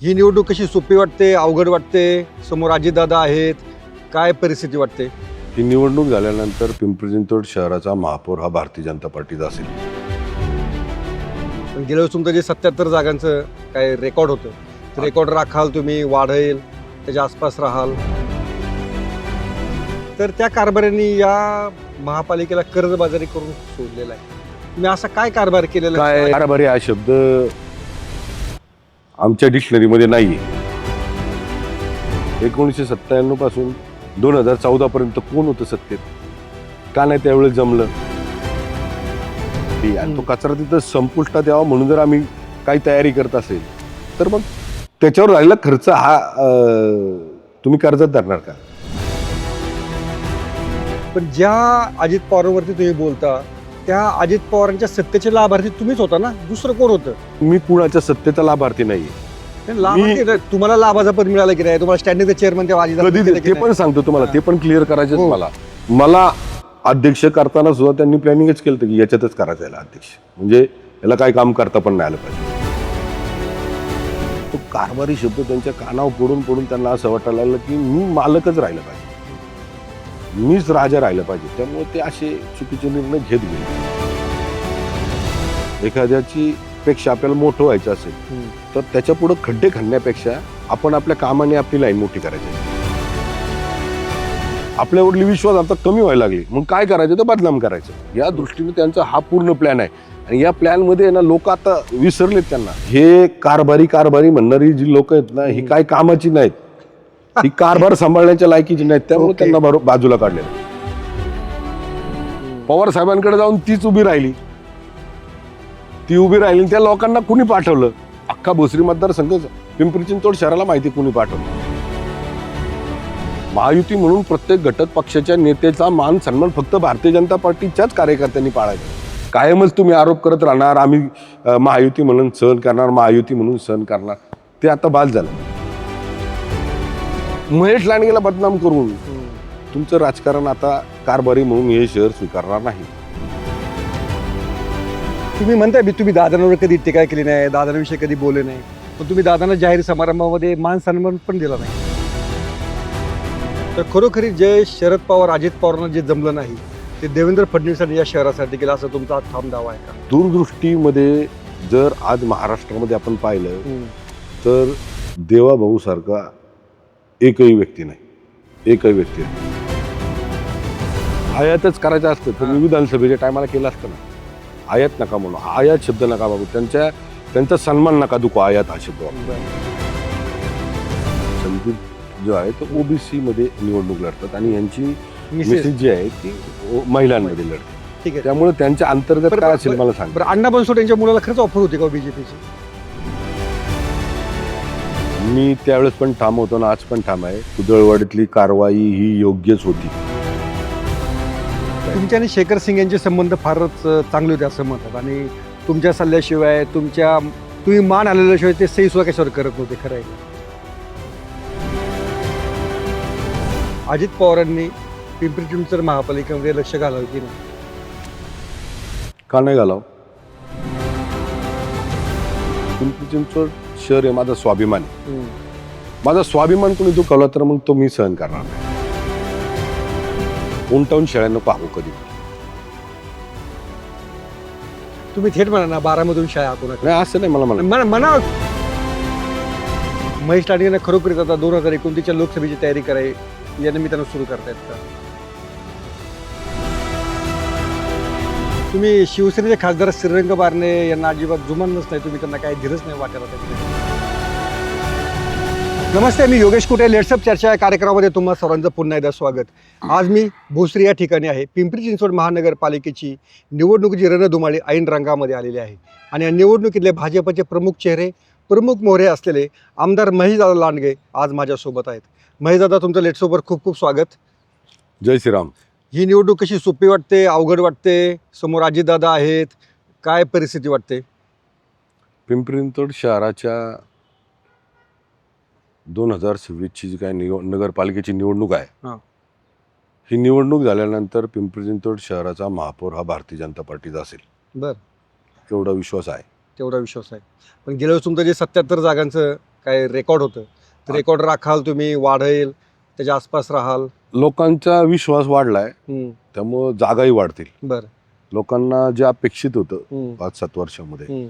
ही निवडणूक कशी सोपी वाटते, अवघड वाटते? समोर अजितदादा आहेत, काय परिस्थिती वाटते? ही निवडणूक झाल्यानंतर पिंपरी चिंचवड शहराचा महापौर हा भारतीय जनता पार्टीचा असेल. पण गेल्या वेळेस तुमचं जे 77 जागांचं काय रेकॉर्ड होतं, ते रेकॉर्ड राखाल तुम्ही, वाढेल, त्याच्या आसपास राहाल. तर त्या कारभाऱ्यांनी या महापालिकेला कर्जबाजारी करून सोडलेला आहे. तुम्ही असा काय कारभार केलेला आहे? काय कारभारी हा शब्द आमच्या डिक्शनरीमध्ये नाही आहे. 1997 पासून 2014 पर्यंत कोण होतं सत्तेत? का नाही त्यावेळेस जमलं? आणि तो कचरा तिथं संपुष्टात यावा म्हणून जर आम्ही काही तयारी करत असेल तर मग त्याच्यावर झालेला खर्च हा तुम्ही कर्जात धरणार का? पण ज्या अजित पवारांवरती तुम्ही बोलता त्या अजित पवारांच्या सत्तेचे लाभार्थी तुम्हीच होता ना, दुसरं कोण होतं? मी कुणाच्या सत्तेचा लाभार्थी नाही. लाभार्थी तुम्हाला लाभाचा पद मिळालं की नाही? तुम्हाला स्टँडिंग चेअरमन तेव्हा कधी ते पण सांगतो तुम्हाला, ते पण क्लिअर करायचं मला अध्यक्ष करताना सुद्धा त्यांनी प्लॅनिंगच केलं की याच्यातच करायचं याला अध्यक्ष, म्हणजे याला काही काम करता पण नाही आलं पाहिजे. तो कारभारी शब्द त्यांच्या कानावर पडून पडून त्यांना असं वाटायला लागलं की मी मालकच राहिलं पाहिजे, मीच राजा राहिलं पाहिजे. त्यामुळे ते असे चुकीचे निर्णय घेत गेले. एखाद्याची पेक्षा आपल्याला मोठं व्हायचं असेल तर त्याच्या पुढे खड्डे खणण्यापेक्षा आपण आपल्या कामाने आपली लाईन मोठी करायची. आपल्यावरली विश्वास आता कमी व्हायला लागली, मग काय करायचं तर बदनाम करायचं. या दृष्टीने त्यांचा हा पूर्ण प्लॅन आहे. आणि या प्लॅन मध्ये ना लोक आता विसरलेत त्यांना. हे कारभारी म्हणणारी जी लोक आहेत ना, ही काय कामाची नाहीत, ही कारभार सांभाळण्याच्या लायकीची नाहीत. त्यामुळे त्यांना बाजूला काढलेलं. पवार साहेबांकडे जाऊन तीच उभी राहिली, त्या लोकांना कुणी पाठवलं? अख्खा भोसरी मतदारसंघ पिंपरी चिंचवड शहराला माहिती कुणी पाठवलं. महायुती म्हणून प्रत्येक घटक पक्षाच्या नेत्याचा मान सन्मान फक्त भारतीय जनता पार्टीच्याच कार्यकर्त्यांनी पाळायचा. कायमच तुम्ही आरोप करत राहणार, आम्ही महायुती म्हणून सहन करणार, महायुती म्हणून सहन करणार. ते आता बाद झालं. महेश लांडगेला बदनाम करून तुमचं राजकारण आता कारभारी म्हणून हे शहर स्वीकारणार नाही. तुम्ही म्हणताय तुम्ही दादांवर कधी टीका केली नाही, दादांविषयी कधी बोलले नाही, पण तुम्ही दादांना जाहीर समारंभामध्ये मान सन्मान पण दिला नाही. तर खरोखरी जे शरद पवार अजित पवारांना जे जमलं नाही ते देवेंद्र फडणवीसांनी या शहरासाठी केलं, असं तुमचा ठाम दावा आहे का? दूरदृष्टीमध्ये जर आज महाराष्ट्रामध्ये आपण पाहिलं तर देवाभाऊ सारखा एकही व्यक्ती नाही. आयातच करायचं असतं तर मी विधानसभेच्या टायमाला केलं असतं ना. आयात नका म्हणून, आयात शब्द नका बाबू, त्यांचा सन्मान नका दुखो आयात हा शब्द. संदीप जो आहे तो ओबीसी मध्ये निवडणूक लढतात आणि यांची मिसेस जी आहे ती महिलांमध्ये लढते. ठीक आहे, त्यामुळे त्यांच्या अंतर्गत काय असेल मला सांग. बरं, अण्णा बनसोड यांच्या मुलाला खरंच ऑफर होती का बीजेपीची? मी त्यावेळेस पण ठाम होतो ना, आज पण ठाम आहे. कुदळवाडीतली कारवाई ही योग्यच होती. तुमच्या आणि शेखर सिंग यांचे संबंध फारच चांगले होते असं म्हणतात, आणि तुमच्या सल्ल्याशिवाय तुम्ही मान आलेल्याशिवाय ते सही सुद्धा कशावर करत नव्हते. खरं आहे का? अजित पवारांनी पिंपरी चिंचवड महापालिकेमध्ये लक्ष घालावं की नाही? का नाही घालाव? पिंपरी चिंचवड शहर आहे माझा स्वाभिमान. माझा स्वाभिमान कोणी दुखावला तर मग तो मी सहन करणार नाही. उंटावून शेळ्या नको हाकू कधी. तुम्ही थेट म्हणा ना, 12 मधून शाळा हाकू नका. नाही असं नाही मला म्हणा. महेश लांडगेंना खरोखरीच आता 2029च्या लोकसभेची तयारी करायची या निमित्तानं सुरू करतायत का? तुम्ही शिवसेनेचे खासदार श्रीरंग बारणे यांना अजिबात जुमानच नाही, तुम्ही त्यांना काही धीरच नाही वाटायला त्याच्याकडे. नमस्ते, मी योगेश कुटे. लेट्सअप चर्चा या कार्यक्रमामध्ये तुम्हा सर्वांचं पुन्हा एकदा स्वागत. आज मी भोसरी या ठिकाणी आहे. पिंपरी चिंचवड महानगरपालिकेची निवडणुकीची रणधुमाळी ऐन रंगामध्ये आलेली आहे आणि या निवडणुकीतले भाजपचे प्रमुख चेहरे, प्रमुख मोहरे असलेले आमदार महेशदादा लांडगे आज माझ्यासोबत आहेत. महेशदादा, तुमचं लेट्सअपवर खूप खूप स्वागत. जय श्रीराम. ही निवडणूक कशी सोपी वाटते, अवघड वाटते? समोर अजितदादा आहेत, काय परिस्थिती वाटते? पिंपरी चिंचवड शहराच्या 2026ची जी काय नगरपालिकेची निवडणूक आहे, ही निवडणूक झाल्यानंतर पिंपरी चिंचवड शहराचा महापौर हा भारतीय जनता पार्टीचा असेल. बरं, एवढा विश्वास आहे. तेवढा विश्वास आहे. पण गेल्या वेळेस तुमचं जे 77 जागांचं काय रेकॉर्ड होतं रेकॉर्ड राखाल तुम्ही वाढेल त्याच्या आसपास राहाल. लोकांचा विश्वास वाढलाय हम्म, त्यामुळं जागाही वाढतील. बरं. लोकांना जे अपेक्षित होतं हम्म, 5-7 वर्षामध्ये हम्म,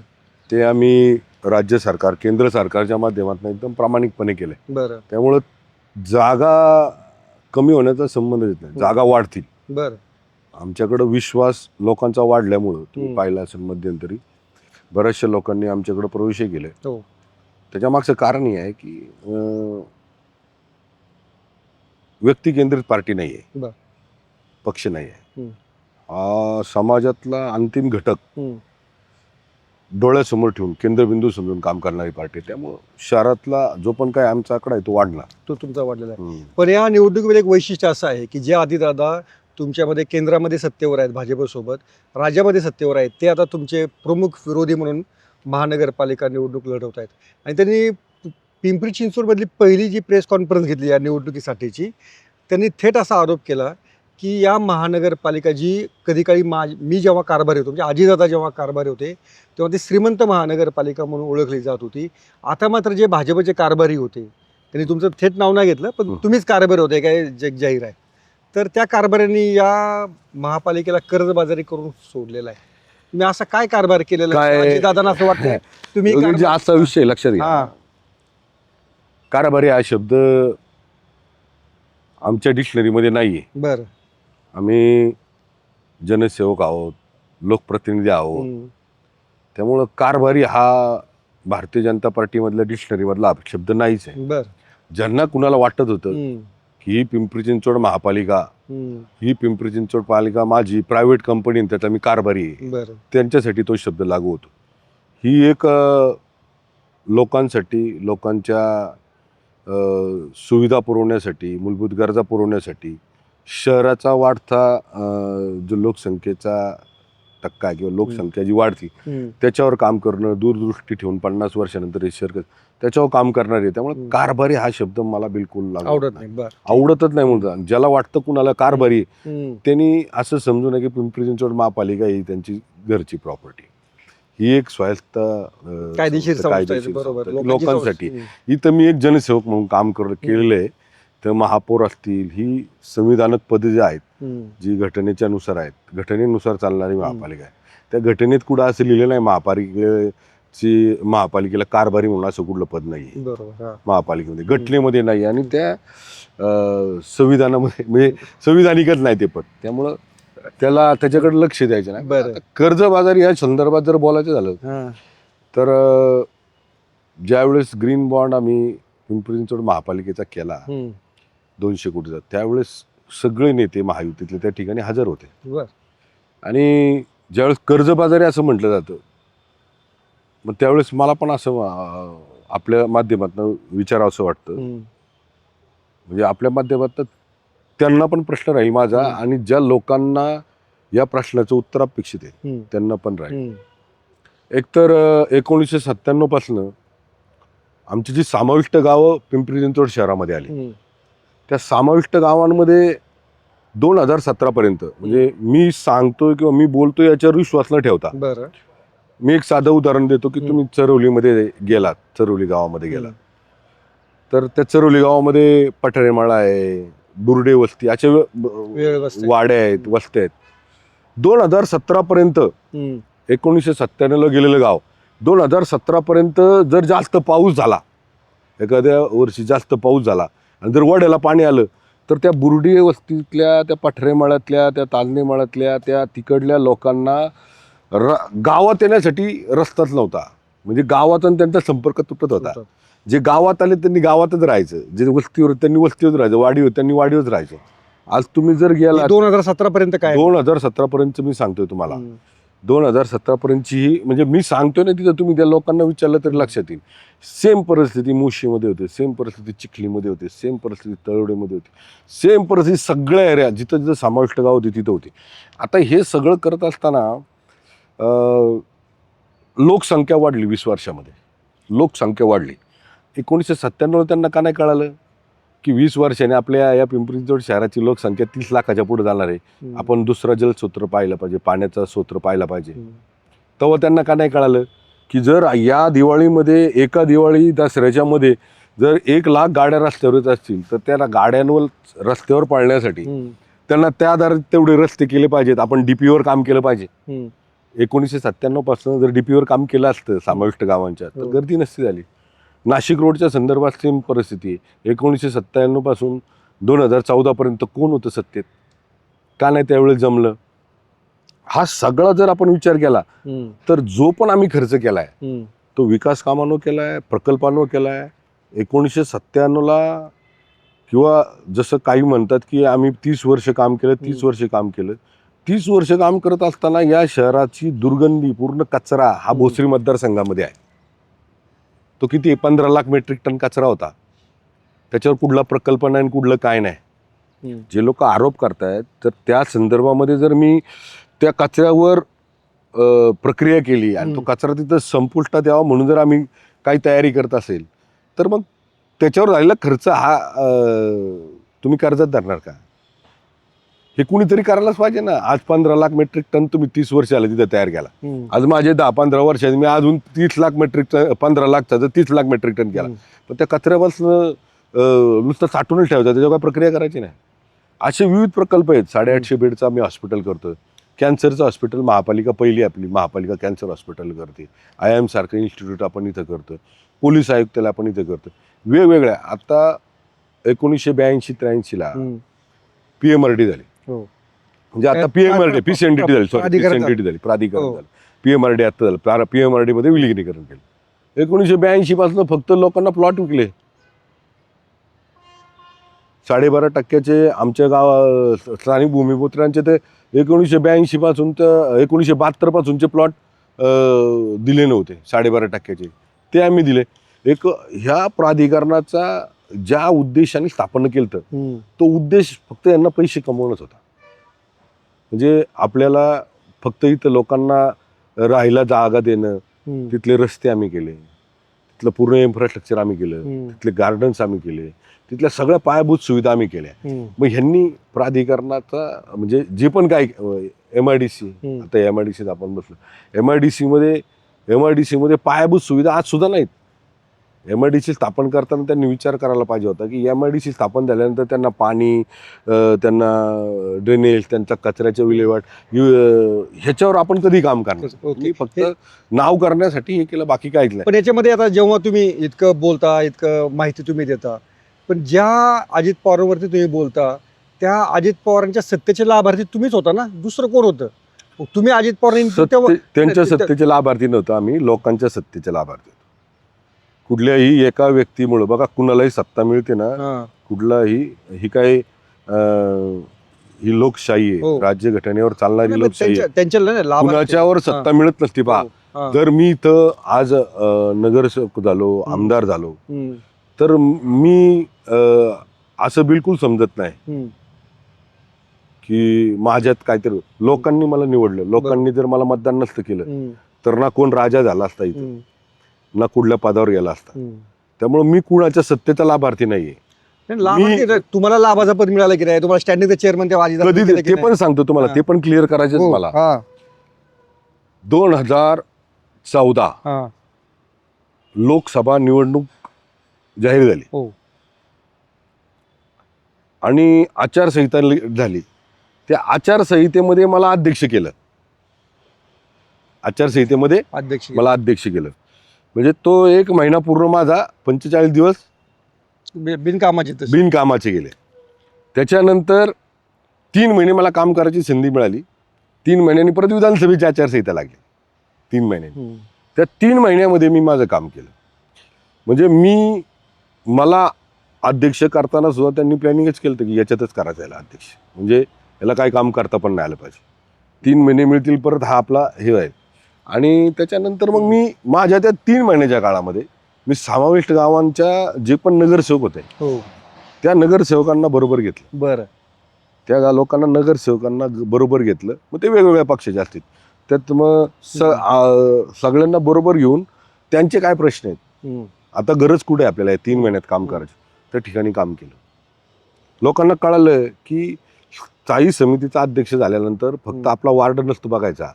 ते आम्ही राज्य सरकार केंद्र सरकारच्या माध्यमातून एकदम प्रामाणिकपणे केलंय. बरं त्यामुळं जागा कमी होण्याचा संबंध येत नाही, जागा वाढतील. बरं. आमच्याकडं विश्वास लोकांचा वाढल्यामुळं तुम्ही हम्म. पाहिलं असेल मध्यंतरी बऱ्याचशा लोकांनी आमच्याकडे प्रवेशही केले. हो. त्याच्या मागचं कारण हे आहे की व्यक्ती केंद्रित पार्टी नाही आहे, बर. पक्ष नाही आहे. हम्म. हा समाजातला अंतिम घटक हम्म, डोळ्यासमोर ठेवून केंद्रबिंदू समजून काम करणारी पार्टी आहे. त्यामुळं शहरातला जो पण काय आमचा आकडा आहे तो वाढला. तो तुमचा वाढलेला आहे. पण या निवडणुकीमध्ये एक वैशिष्ट्य असं आहे की जे आदिदादा तुमच्यामध्ये केंद्रामध्ये सत्तेवर आहेत भाजपसोबत, राज्यामध्ये सत्तेवर आहेत, ते आता तुमचे प्रमुख विरोधी म्हणून महानगरपालिका निवडणूक लढवत आहेत. आणि त्यांनी पिंपरी चिंचवडमधली पहिली जी प्रेस कॉन्फरन्स घेतली या निवडणुकीसाठीची, त्यांनी थेट असा आरोप केला की या महानगरपालिका जी कधी काळी मी जेव्हा कारभारी होतो, म्हणजे अजितदादा जेव्हा कारभारी होते तेव्हा ती श्रीमंत महानगरपालिका म्हणून ओळखली जात होती. आता मात्र जे भाजपचे कारभारी होते त्यांनी तुमचं थेट नाव नाही घेतलं, पण तुम्हीच कारभारी होते काय जग जाहीर आहे. तर त्या कारभाऱ्यांनी या महापालिकेला कर्जबाजारी करून सोडलेला आहे. तुम्ही असा काय कारभार केलेला आहे? काय- अजितदादांना असं वाटतं तुम्ही म्हणजे असा विषय लक्षात घ्या. हा. कारभारी हा शब्द आमच्या डिक्शनरीमध्ये नाहीये. बरं. आम्ही जनसेवक आहोत, लोकप्रतिनिधी आहोत. हम्म, त्यामुळं कारभारी हा भारतीय जनता पार्टीमधल्या डिक्शनरीमधला शब्द नाहीच आहे. बरं. ज्यांना कुणाला वाटत होतं हम्म, की ही पिंपरी चिंचवड महापालिका, हम्म, ही पिंपरी चिंचवड पालिका माझी प्रायव्हेट कंपनी, त्याचा मी कारभारी आहे, बरं. त्यांच्यासाठी तो शब्द लागू होतो. ही एक लोकांसाठी, लोकांच्या सुविधा पुरवण्यासाठी, मूलभूत गरजा पुरवण्यासाठी, शहराचा वाढता जो लोकसंख्येचा टक्का आहे किंवा लोकसंख्या जी वाढती हम्म, त्याच्यावर काम करणं, दूरदृष्टी ठेवून 50 वर्षानंतर हे शहर त्याच्यावर काम करणार आहे. त्यामुळे कारभारी हा शब्द मला बिलकुल लागत आवडत नाही. बरं. आवडतच नाही. म्हणून ज्याला वाटतं कुणाला कारभारी हम्म, त्यांनी असं समजू नये की पिंपरी चिंचवड महापालिका ही त्यांची घरची प्रॉपर्टी, ही एक स्वायत्त कायदेशीर संस्था आहे. कायदेशीर बरोबर. संस्था. लोकांची लोकांसाठी संस्था. इथं मी एक जनसेवक म्हणून काम केलेलं आहे. तर महापौर असतील, ही संविधानक पदे जी आहेत हम्म, जी घटनेच्या नुसार आहेत, घटनेनुसार चालणारी महापालिका आहे. त्या घटनेत कुठं असं लिहिलं नाही महापालिकेला कारभारी म्हणून असं कुठलं पद नाही आहे बरोबर. हा. महापालिकेमध्ये, घटनेमध्ये नाही. आणि त्या संविधानामध्ये म्हणजे संविधानिकच नाही ते पद. त्यामुळं त्याला त्याच्याकडे लक्ष द्यायचं नाही. बरं. आता कर्जबाजारी या संदर्भात जर बोलायचं झालं हा. तर ज्यावेळेस ग्रीन बॉन्ड आम्ही पिंपरी चिंचवड महापालिकेचा केला हम्म, 200 कोटीचा, त्यावेळेस सगळे नेते महायुतीतले त्या ठिकाणी हजर होते. बरं. आणि ज्यावेळेस कर्जबाजारी असं म्हटलं जातं, मग त्यावेळेस मला पण असं आपल्या माध्यमातून विचारावं असं वाटतं. हम्म, म्हणजे आपल्या माध्यमातून त्यांना पण प्रश्न राहील माझा, आणि ज्या लोकांना या प्रश्नाचं उत्तर अपेक्षित आहे हम्म, त्यांना पण राहील. हम्म, एकतर 1997 पासून आमची जी समाविष्ट गावं पिंपरी चिंचवड शहरामध्ये आली, हम्म, त्या समाविष्ट गावांमध्ये 2017 पर्यंत, म्हणजे मी सांगतोय किंवा मी बोलतोय याच्यावर विश्वास न ठेवता, बरं. मी एक साधं उदाहरण देतो की तुम्ही चरवलीमध्ये गेलात, चरवली गावामध्ये गेलात, तर त्या चरवली गावामध्ये पठारेमाळा आहे, बुर्डे वस्ती, अशा व्यवस्थित. वाड्या आहेत, वस्त्या आहेत. 2017 पर्यंत, हम्म, 1997 गेलेलं गाव 2017 पर्यंत जर जास्त पाऊस झाला, एखाद्या वर्षी जास्त पाऊस झाला आणि जर वड्याला पाणी आलं, तर त्या बुर्डी वस्तीतल्या, त्या पठरेमाळ्यातल्या, त्या तालनेमाळ्यातल्या, त्या तिकडल्या लोकांना गावात येण्यासाठी रस्ताच नव्हता. म्हणजे गावातून त्यांचा संपर्क तुटत होता. जे गावात आले त्यांनी गावातच राहायचं, जे वस्तीवर त्यांनी वस्तीवर राहायचं, वाडीवर त्यांनी वाडीवरच राहायचं. आज तुम्ही जर गेला 2017 पर्यंत काय 2017 पर्यंत मी सांगतोय तुम्हाला, हम्म, 2017 पर्यंतची ही, म्हणजे मी सांगतोय ना, तिथं तुम्ही त्या लोकांना विचारलं तरी लक्षात येईल. सेम परिस्थिती मुळशीमध्ये होते, सेम परिस्थिती चिखलीमध्ये होते, सेम परिस्थिती तळवडेमध्ये होती, सेम परिस्थिती सगळ्या एरिया जिथं जिथं समाविष्ट गाव होती तिथं होती. आता हे सगळं करत असताना लोकसंख्या वाढली 20 वर्षामध्ये, लोकसंख्या वाढली. 1997 त्यांना का नाही कळालं की 20 वर्षाने आपल्या या पिंपरी चिंचवड शहराची लोकसंख्या 30 लाखाच्या पुढे जाणार आहे, हम्म, आपण दुसरा जलस्रोत पाहिलं पाहिजे, पाण्याचा स्रोत पाहिला पाहिजे. हम्म, तेव्हा त्यांना का नाही कळालं की जर या दिवाळीमध्ये एका दिवाळी दसऱ्याच्या मध्ये जर 1,00,000 गाड्या रस्त्यावर येत असतील तर त्या गाड्यांवर रस्त्यावर पाळण्यासाठी त्यांना त्या आधारित तेवढे रस्ते केले पाहिजेत. आपण डीपीवर काम केलं पाहिजे. 1997 पासून जर डीपीवर काम केलं असतं समाविष्ट गावांच्या तर गर्दी नसती झाली. नाशिक रोडच्या संदर्भात सेम परिस्थिती आहे. 1997 पासून 2014 पर्यंत कोण होतं सत्तेत, का नाही त्यावेळेस जमलं? हा सगळा जर आपण विचार केला तर जो पण आम्ही खर्च केलाय तो विकास कामांवर केलाय, प्रकल्पांवर केलाय. 1997ला किंवा जसं काही म्हणतात की आम्ही 30 वर्ष काम केलं, 30 वर्ष काम केलं. 30 वर्ष काम करत असताना या शहराची दुर्गंधी, पूर्ण कचरा हा भोसरी मतदारसंघामध्ये आहे. तो किती 15 लाख मेट्रिक टन कचरा होता. त्याच्यावर कुठला प्रकल्प नाही, कुठलं काय नाही. जे लोक आरोप करतायत तर त्या संदर्भामध्ये जर मी त्या कचऱ्यावर प्रक्रिया केली आणि तो कचरा तिथं संपुष्टात यावा म्हणून जर आम्ही काही तयारी करत असेल तर मग त्याच्यावर झालेला खर्च हा तुम्ही कर्जात धरणार का? हे कुणीतरी करायलाच पाहिजे ना. आज 15 लाख मेट्रिक टन तुम्ही 30 वर्ष आले तिथे तयार केला. आज माझे 10-15 वर्ष मी अजून 30 लाख मेट्रिक टन, 15 लाखचा जर 30 लाख मेट्रिक टन केला पण त्या कचऱ्यापासून नुसतं साठवूनच ठेवायचं, त्याच्यावर काय प्रक्रिया करायची नाही. असे विविध प्रकल्प आहेत. 850 बेडचं आम्ही हॉस्पिटल करतोय. कॅन्सरचं हॉस्पिटल महापालिका पहिली आपली महापालिका कॅन्सर हॉस्पिटल करते. IIM सारखं इन्स्टिट्यूट आपण इथं करतोय. पोलीस आयुक्ताला आपण इथं करतोय. वेगवेगळ्या आता 1982-83 ला PMRD झाली. म्हणजे आता PMRD PCNDT झाली, सॉरी PCNDT झाली, प्राधिकरण झालं. PMRD आता झालं. PMRD मध्ये विलिनीकरण केलं. 1982 पासून फक्त लोकांना प्लॉट विकले. 12.5% आमच्या स्थानिक भूमिपुत्रांचे ते 1982 पासून तर 1972 पासूनचे प्लॉट दिले नव्हते. 12.5% ते आम्ही दिले. एक ह्या प्राधिकरणाचा ज्या उद्देशाने स्थापन केलं तो उद्देश फक्त यांना पैसे कमवणंच होता. म्हणजे आपल्याला फक्त इथं लोकांना राहायला जागा देणं, तिथले रस्ते आम्ही केले, तिथलं पूर्ण इन्फ्रास्ट्रक्चर आम्ही केलं, तिथले गार्डन्स आम्ही केले, तिथल्या सगळ्या पायाभूत सुविधा आम्ही केल्या. मग ह्यांनी प्राधिकरणाचा म्हणजे जे पण काय MIDC, आता MIDC आपण बसलो, MIDC मध्ये पायाभूत सुविधा आज सुद्धा नाहीत. MIDC स्थापन करताना त्यांनी विचार करायला पाहिजे होता की MIDC स्थापन झाल्यानंतर त्यांना पाणी, त्यांना ड्रेनेज, त्यांचा कचऱ्याच्या विल्हेवाट ह्याच्यावर आपण कधी काम करणार. मी फक्त नाव करण्यासाठी हे केलं, बाकी काहीच नाही. पण याच्यामध्ये आता जेव्हा तुम्ही इतकं बोलता, इतकं माहिती तुम्ही देता, पण ज्या अजित पवारांवरती तुम्ही बोलता त्या अजित पवारांच्या सत्तेचे लाभार्थी तुम्हीच होता ना, दुसरं कोण होतं? तुम्ही अजित पवारांनी त्यांच्या सत्तेचे लाभार्थी नव्हतं, आम्ही लोकांच्या सत्तेचे लाभार्थी. कुठल्याही एका व्यक्तीमुळे बघा कुणालाही सत्ता मिळते ना, कुठलाही ही काय ही लोकशाही आहे, राज्यघटनेवर चालणारी लोकशाही आहे. कुणाच्यावर सत्ता मिळत नसती. पहा, जर मी इथं आज नगरसेवक झालो, आमदार झालो तर मी असं बिलकुल समजत नाही की माझ्यात काहीतरी लोकांनी मला निवडलं. लोकांनी जर मला मतदान नसतं केलं तर ना कोण राजा झाला असता इथं, ना कुठल्या पदावर गेला असता. त्यामुळे मी कुणाच्या सत्तेचा लाभार्थी नाहीये. तुम्हाला लाभाचं पद मिळालं की नाही? तुम्हाला स्टँडिंग चेअरमन कधी ते पण सांगतो तुम्हाला, ते पण क्लिअर करायचं मला. 2014 लोकसभा निवडणूक जाहीर झाली आणि आचारसंहिता झाली. त्या आचारसंहितेमध्ये मला अध्यक्ष केलं. आचारसंहितेमध्ये मला अध्यक्ष केलं म्हणजे तो 1 महिना पूर्ण माझा 45 दिवस बिनकामाचे गेले. त्याच्यानंतर 3 महिने मला काम करायची संधी मिळाली. 3 महिन्यांनी परत विधानसभेची आचारसंहिता लागली. 3 महिन्यांनी. त्या 3 महिन्यामध्ये मी माझं काम केलं. म्हणजे मला अध्यक्ष करताना सुद्धा त्यांनी प्लॅनिंगच केलं की याच्यातच करायचं याला अध्यक्ष, म्हणजे याला काय काम करता पण नाही आलं पाहिजे. 3 महिने मिळतील परत हा आपला हे आहे. आणि त्याच्यानंतर मग मी माझ्या त्या 3 महिन्याच्या काळामध्ये मी समाविष्ट गावांच्या जे पण नगरसेवक होते त्या नगरसेवकांना बरोबर घेतलं. बरं. त्या लोकांना नगरसेवकांना बरोबर घेतलं. मग ते वेगवेगळ्या पक्षाचे असतील त्यात मग सगळ्यांना बरोबर घेऊन त्यांचे काय प्रश्न आहेत, आता गरज कुठे आहे आपल्याला 3 महिन्यात काम करायचं, त्या ठिकाणी काम केलं. लोकांना कळालं की स्थायी समितीचा अध्यक्ष झाल्यानंतर फक्त आपला वार्ड नसतो बघायचा,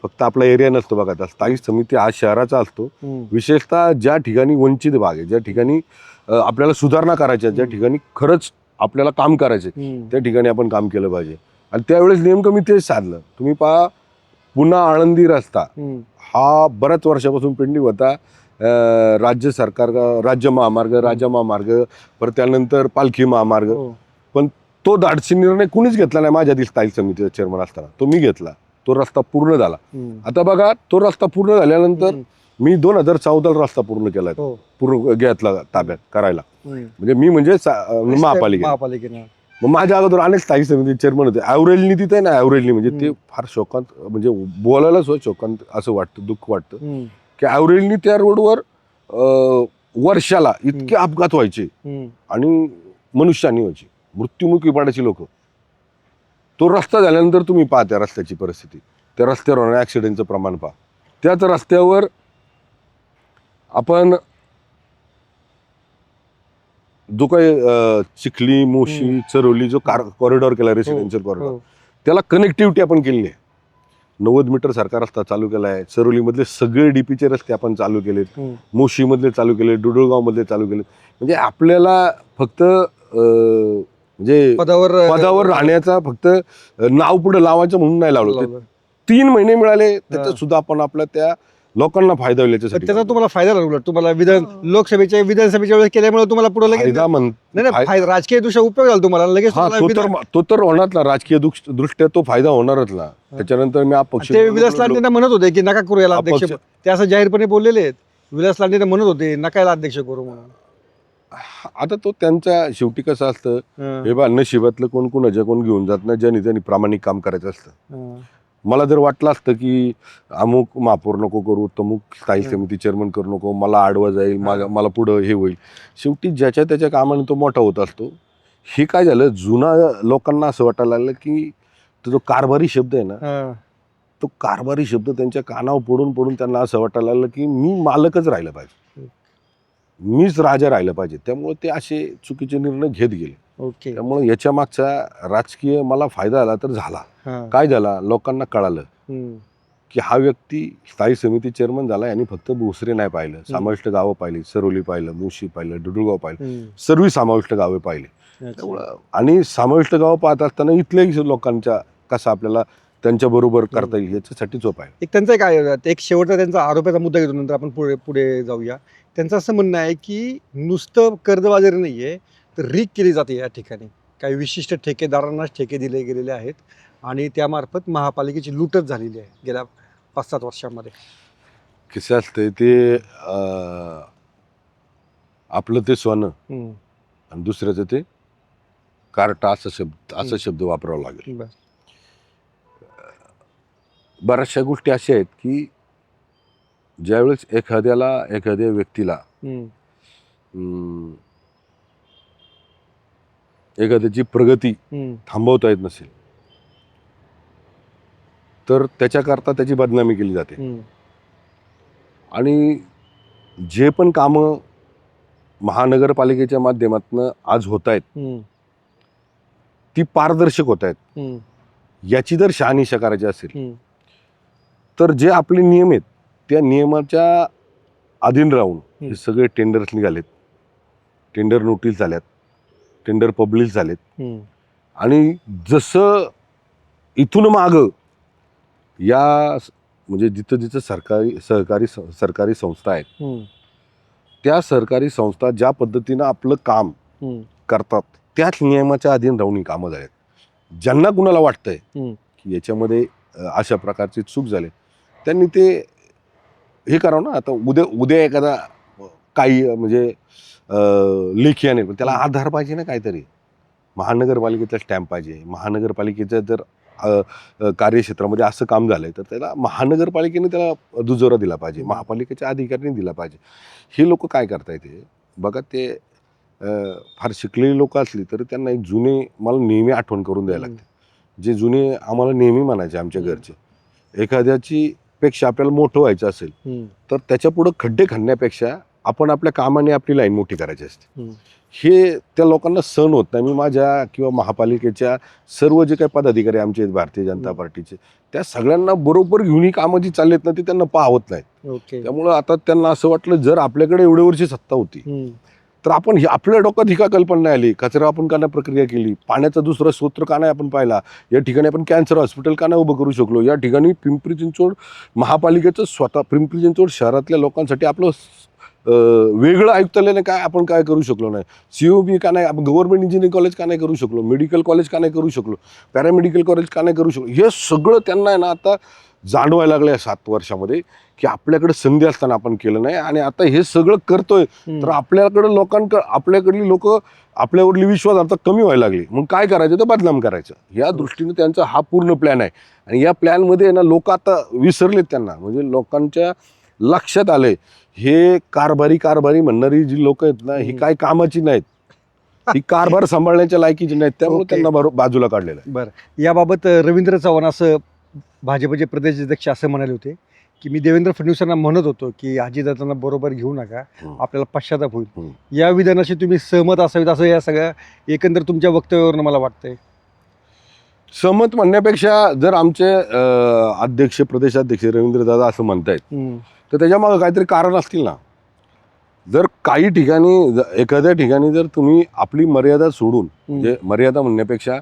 फक्त आपला एरिया नसतो बघा, त्या स्थायी समिती हा शहराचा असतो. विशेषतः ज्या ठिकाणी वंचित भाग आहे, ज्या ठिकाणी आपल्याला सुधारणा करायच्या, ज्या ठिकाणी खरंच आपल्याला काम करायचे, त्या ठिकाणी आपण काम केलं पाहिजे. आणि त्यावेळेस नेमकं मी तेच साधलं. तुम्ही पहा, पुन्हा आळंदी रस्ता हा बऱ्याच वर्षापासून पेंडिंग होता. राज्य सरकार, राज्य महामार्ग, परत त्यानंतर पालखी महामार्ग, पण तो धाडसी निर्णय कुणीच घेतला नाही. माझ्या स्थायी समितीचा चेअरमन असताना तो मी घेतला. तो रस्ता पूर्ण झाला. आता बघा, तो रस्ता पूर्ण झाल्यानंतर मी 2014 रस्ता पूर्ण केला, पूर्ण घेतला ताब्यात करायला. म्हणजे मी म्हणजे महापालिकेने. मग माझ्या अगोदर अनेक स्थायी समिती चेअरमन होते. ॲव्हरेजनी तिथे आहे ना, ॲव्हरेजनी म्हणजे ते फार शोकांत, म्हणजे बोलायलाच शोकांत असं वाटतं, दुःख वाटतं की ॲव्हरेजनी त्या रोडवर वर्षाला इतके अपघात व्हायचे आणि मनुष्यानी व्हायची, मृत्युमुखी पडायची लोक. तो रस्ता झाल्यानंतर तुम्ही पहा त्या रस्त्याची परिस्थिती, त्या रस्त्यावर होणाऱ्या ॲक्सिडेंटचं प्रमाण पहा. त्याच रस्त्यावर आपण जो काही चिखली, मोशी, चरोली जो कॉरिडॉर केला, रेसिडेन्शियल कॉरिडॉर, त्याला कनेक्टिव्हिटी आपण केली आहे. 90 मीटर सारखा रस्ता चालू केला आहे. चरोलीमधले सगळे डीपीचे रस्ते आपण चालू केलेत, मोशीमधले चालू केले, डुडुळगावमधले चालू केले. म्हणजे आपल्याला फक्त म्हणजे पदावर राहण्याचा फक्त नाव पुढे लावायचं म्हणून नाही लावलं. 3 महिने मिळाले, त्याच्यात सुद्धा आपण आपल्या त्या लोकांना फायदा होईल याच्यासाठी. त्याचा तुम्हाला फायदा झाला. तुम्हाला लोकसभेच्या विधानसभेच्या वेळेस केल्यामुळे तुम्हाला पुढे लगेच राजकीय दृष्ट्या उपयोग झाला तुम्हाला लगेच. तो तर होणार ना, राजकीय दृष्ट्या तो फायदा होणारच ना. त्याच्यानंतर मी अपक्ष विलास लांडेंना म्हणत होते की नका करू याला अध्यक्ष, ते असं जाहीरपणे बोललेले आहेत. विलास लांडेंना म्हणत होते नका याला अध्यक्ष करू म्हणून. आता तो त्यांचा शेवटी कसं असतं, हे बा नशिबातलं कोण कोणाच्या कोण घेऊन जात नाही, ज्यांनी त्यांनी प्रामाणिक काम करायचं असतं. मला जर वाटलं असतं की अमुक महापौर नको करू, तमुक स्थायी समिती चेअरमन करू नको, मला आडवा जाईल, मला पुढं हे होईल, शेवटी ज्याच्या त्याच्या कामाने तो मोठा होत असतो. हे काय झालं, जुना लोकांना असं वाटायला लागलं की तो जो कारभारी शब्द आहे ना, तो कारभारी शब्द त्यांच्या कानावर पडून पडून त्यांना असं वाटायला लागलं की मी मालकच राहिलं पाहिजे, मीच राजा राहिलं पाहिजे. त्यामुळे ते असे चुकीचे निर्णय घेत गेले. त्यामुळे याच्या मागचा राजकीय मला फायदा झाला तर झाला. काय झाला, लोकांना कळालं की हा व्यक्ती स्थायी समिती चेअरमन झाला, यांनी फक्त भोसरी नाही पाहिलं, समाविष्ट गावं पाहिली, सरोली पाहिलं, मुशी पाहिलं, डुडुळगाव पाहिलं, सर्व समाविष्ट गावे पाहिली. त्यामुळं आणि समाविष्ट गावं पाहत असताना इथल्याही लोकांच्या कसं आपल्याला त्यांच्या बरोबर करता येईल याच्यासाठीच उपाय. एक त्यांचा काय एक शेवटचा त्यांचा आरोपाचा मुद्दा घेतो, नंतर आपण पुढे जाऊया. त्यांचं असं म्हणणं आहे की नुसतं कर्जबाजारी नाहीये, तर रीक केली जाते या ठिकाणी. काही विशिष्ट ठेकेदारांनाच ठेके दिले गेलेले आहेत आणि त्यामार्फत महापालिकेची लूटच झालेली आहे गेल्या 5-7 वर्षांमध्ये. कसं असतंय ते, आपलं ते सोनं आणि दुसऱ्याचं ते कार्टा, असा शब्द वापरावा लागेल. बऱ्याचशा गोष्टी अशा आहेत की ज्यावेळेस एखाद्या व्यक्तीला एखाद्याची प्रगती थांबवता येत नसेल तर त्याच्याकरता त्याची बदनामी केली जाते. आणि जे पण कामं महानगरपालिकेच्या माध्यमातून आज होत आहेत ती पारदर्शक होत आहेत, याची जर शहानिशा करायची असेल तर जे आपले नियम आहेत त्या नियमाच्या अधीन राहून हे सगळे टेंडर्स निघालेत, टेंडर नोटीस झाल्यात, टेंडर पब्लिश झालेत. आणि जसं इथून मागं या म्हणजे जिथं जिथं सरकारी संस्था आहेत त्या सरकारी संस्था ज्या पद्धतीनं आपलं काम करतात त्याच नियमाच्या अधीन राहून ही कामं झालेत. ज्यांना कुणाला वाटतंय की याच्यामध्ये अशा प्रकारची चूक झाली त्यांनी ते हे करावं ना. आता उद्या एखादा काही म्हणजे लेखी आणेल, पण त्याला आधार पाहिजे ना, काहीतरी महानगरपालिकेचा स्टॅम्प पाहिजे. महानगरपालिकेच्या जर कार्यक्षेत्रामध्ये असं काम झालंय तर त्याला महानगरपालिकेने त्याला दुजोरा दिला पाहिजे, महापालिकेच्या अधिकाऱ्यांनी दिला पाहिजे. हे लोक काय करता येते बघा, ते फार शिकलेली लोक असली तरी त्यांना एक जुने मला नेहमी आठवण करून द्यायला लागते. जे जुने आम्हाला नेहमी म्हणायचे आमच्या घरचे, एखाद्याची पेक्षा आपल्याला मोठं व्हायचं असेल तर त्याच्या पुढं खड्डे खणण्यापेक्षा आपण आपल्या कामाने आपली लाईन मोठी करायची असते. हम्म. हे त्या लोकांना सहन होत नाही. मी माझ्या किंवा महापालिकेच्या सर्व जे काही पदाधिकारी आमचे आहेत भारतीय जनता पार्टीचे, त्या सगळ्यांना बरोबर घेऊन ही कामं जी चाललेत ना ती त्यांना पाहत नाहीत. ओके. त्यामुळं आता त्यांना असं वाटलं, जर आपल्याकडे एवढे वर्षी सत्ता होती हम्म. तर आपण आपल्या डोक्यात ही का कल्पना नाही आली, कचरा आपण का नाही प्रक्रिया केली, पाण्याचा दुसरा स्रोत का नाही आपण पाहिला, या ठिकाणी आपण कॅन्सर हॉस्पिटल का नाही उभं करू शकलो, या ठिकाणी पिंपरी चिंचवड महापालिकेचं स्वतः पिंपरी चिंचवड शहरातल्या लोकांसाठी आपलं वेगळं आयुक्तालयाने काय आपण काय करू शकलो नाही, COB का नाही आपण गव्हर्नमेंट इंजिनिअरिंग कॉलेज का नाही करू शकलो, मेडिकल कॉलेज का नाही करू शकलो, पॅरामेडिकल कॉलेज का नाही करू शकलो. हे सगळं त्यांना आहे ना आता जाणवायला लागलं या 7 वर्षामध्ये की आपल्याकडे संधी असताना आपण केलं नाही आणि आता हे सगळं करतोय तर आपल्याकडे आपल्याकडली लोक आपल्यावरली विश्वास आता कमी व्हायला लागली. मग काय करायचं तर बदनाम करायचं. या दृष्टीने त्यांचा हा पूर्ण प्लॅन आहे आणि या प्लॅनमध्ये ना लोक आता विसरलेत, त्यांना म्हणजे लोकांच्या लक्षात आलंय हे कारभारी म्हणणारी जी लोक आहेत ना ही काय कामाची नाहीत, ही कारभार सांभाळण्याच्या लायकीची नाहीत, त्यामुळे ओके. त्यांना बाजूला काढलेलं आहे. बरं, याबाबत रवींद्र चव्हाण असं भाजपचे प्रदेशाध्यक्ष असं म्हणाले होते की मी देवेंद्र फडणवीसांना म्हणत होतो की अजितदादांना बरोबर घेऊ नका, आपल्याला पश्चाताप होईल. या विधानाशी तुम्ही सहमत असावीत असं या सगळ्या एकंदर तुमच्या वक्तव्यावरून मला वाटतंय. सहमत म्हणण्यापेक्षा जर आमचे अध्यक्ष प्रदेशाध्यक्ष रवींद्रदादा असं म्हणतायत तर त्याच्यामागं काहीतरी कारण असतील ना. जर काही ठिकाणी एखाद्या ठिकाणी जर तुम्ही आपली मर्यादा सोडून, म्हणजे मर्यादा म्हणण्यापेक्षा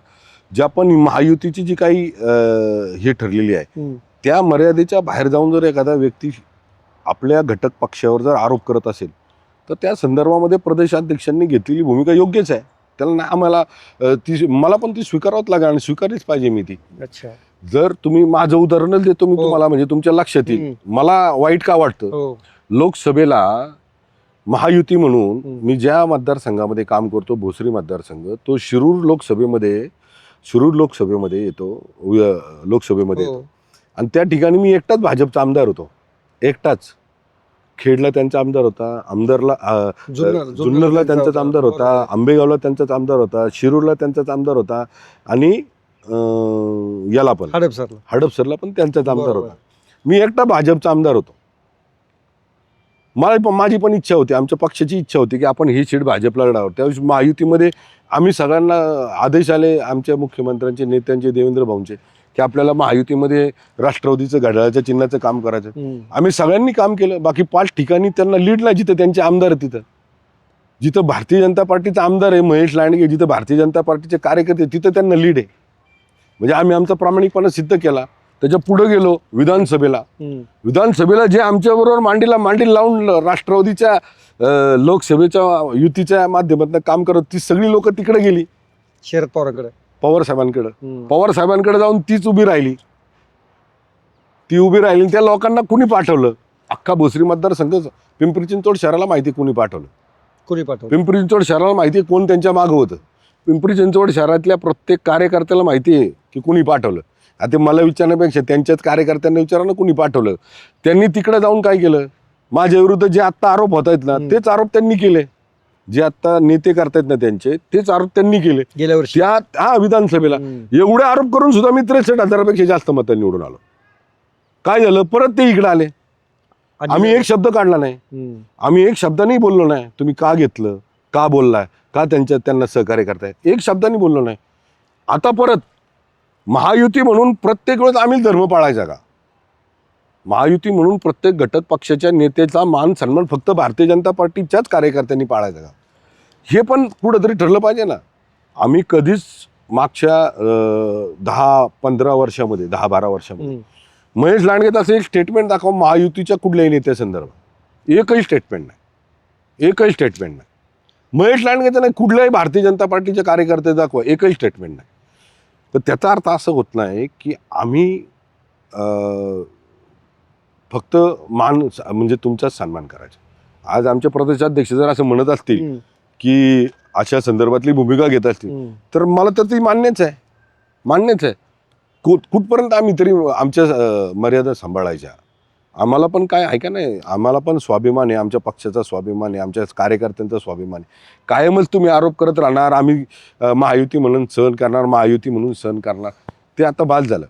ज्या पण महायुतीची जी काही हे ठरलेली आहे त्या मर्यादेच्या बाहेर जाऊन जर एखादा व्यक्ती आपल्या घटक पक्षावर जर आरोप करत असेल तर त्या संदर्भामध्ये प्रदेशाध्यक्षांनी घेतलेली भूमिका योग्यच आहे. त्याला नाही आम्हाला मला पण ती स्वीकारावंच लागेल आणि स्वीकारलीच पाहिजे मी ती. अच्छा. जर तुम्ही माझं उदाहरणच देतो मी तुम्हाला, म्हणजे तुमच्या लक्षात येईल मला वाईट का वाटतं. लोकसभेला महायुती म्हणून मी ज्या मतदारसंघामध्ये काम करतो, भोसरी मतदारसंघ, तो शिरूर लोकसभेमध्ये येतो, लोकसभेमध्ये येतो आणि त्या ठिकाणी मी एकटाच भाजपचा आमदार होतो, एकटाच. खेडला त्यांचा आमदार होता, जुन्नरला त्यांचाच आमदार होता, आंबेगावला त्यांचाच आमदार होता, शिरूरला त्यांचाच आमदार होता आणि याला पण हडपसरला पण त्यांचाच आमदार होता. मी एकटा भाजपचा आमदार होतो. माझी पण इच्छा होती, आमच्या पक्षाची इच्छा होती की आपण ही सीट भाजपला लढावं. त्यावेळेस महायुतीमध्ये आम्ही सगळ्यांना आदेश आले आमच्या मुख्यमंत्र्यांचे, नेत्यांचे, देवेंद्र भाऊंचे की आपल्याला महायुतीमध्ये राष्ट्रवादीचं घड्याळाच्या चिन्हाचं काम करायचं. आम्ही सगळ्यांनी काम केलं. बाकी 5 ठिकाणी त्यांना लीड नाही, जिथं त्यांचे आमदार आहेत तिथं. जिथं भारतीय जनता पार्टीचा आमदार आहे महेश लांडगे, जिथं भारतीय जनता पार्टीचे कार्यकर्ते तिथं त्यांना लीड आहे. म्हणजे आम्ही आमचा प्रामाणिकपणा सिद्ध केला. त्याच्या पुढे गेलो विधानसभेला जे आमच्याबरोबर मांडीला लावून राष्ट्रवादीच्या लोकसभेच्या युतीच्या माध्यमातून काम करत ती सगळी लोक तिकडे गेली शरद पवार साहेबांकडे जाऊन तीच उभी राहिली. त्या लोकांना कुणी पाठवलं? अख्खा भोसरी मतदारसंघ पिंपरी चिंचवड शहराला माहिती कुणी पाठवलं. पिंपरी चिंचवड शहराला माहिती कोण त्यांच्या मागं होतं. पिंपरी चिंचवड शहरातल्या प्रत्येक कार्यकर्त्याला माहिती आहे की कुणी पाठवलं. आता मला विचारण्यापेक्षा त्यांच्याच कार्यकर्त्यांना विचारा ना कुणी पाठवलं. त्यांनी तिकडे जाऊन काय केलं? माझ्या विरुद्ध जे आत्ता आरोप होत आहेत ना तेच आरोप त्यांनी केले. जे आता नेते करतायत ना त्यांचे तेच आरोप त्यांनी केले गेल्या वर्षी. विधानसभेला एवढे आरोप करून सुद्धा मी 63,000पेक्षा जास्त मतं निवडून आलो. काय झालं? परत ते इकडे आले. आम्ही एक शब्द काढला नाही, आम्ही एक शब्दानेही बोललो नाही. तुम्ही का घेतलं, का बोललाय, का त्यांना सहकार्य करताय, एक शब्दाने बोललो नाही. आता परत महायुती म्हणून प्रत्येक वेळेस आम्ही धर्म पाळायचा का? महायुती म्हणून प्रत्येक घटक पक्षाच्या नेत्याचा मान सन्मान फक्त भारतीय जनता पार्टीच्याच कार्यकर्त्यांनी पाळायचा का? हे पण कुठंतरी ठरलं पाहिजे ना. आम्ही कधीच मागच्या 10-15 वर्षामध्ये 10-12 वर्षामध्ये महेश लांडगेचं असं एक स्टेटमेंट दाखवा महायुतीच्या कुठल्याही नेत्यासंदर्भात. एकही स्टेटमेंट नाही. महेश लांडगेचं नाही, कुठल्याही भारतीय जनता पार्टीच्या कार्यकर्ते दाखवा, एकही स्टेटमेंट नाही. तर त्याचा अर्थ असं होत नाही की आम्ही फक्त म्हणजे तुमचाच सन्मान करायचा. आज आमचे प्रदेशाध्यक्ष जर असं म्हणत असतील की अशा संदर्भातली भूमिका घेत असतील तर मला तर ती मान्यच आहे. कुठपर्यंत आम्ही तरी आमच्या मर्यादा सांभाळायच्या. आम्हाला पण काय आहे का नाही, आम्हाला पण स्वाभिमान आहे, आमच्या पक्षाचा स्वाभिमान आहे, आमच्या कार्यकर्त्यांचा स्वाभिमान आहे. कायमच तुम्ही आरोप करत राहणार, आम्ही महायुती म्हणून सहन करणार, ते आता बाद झालं.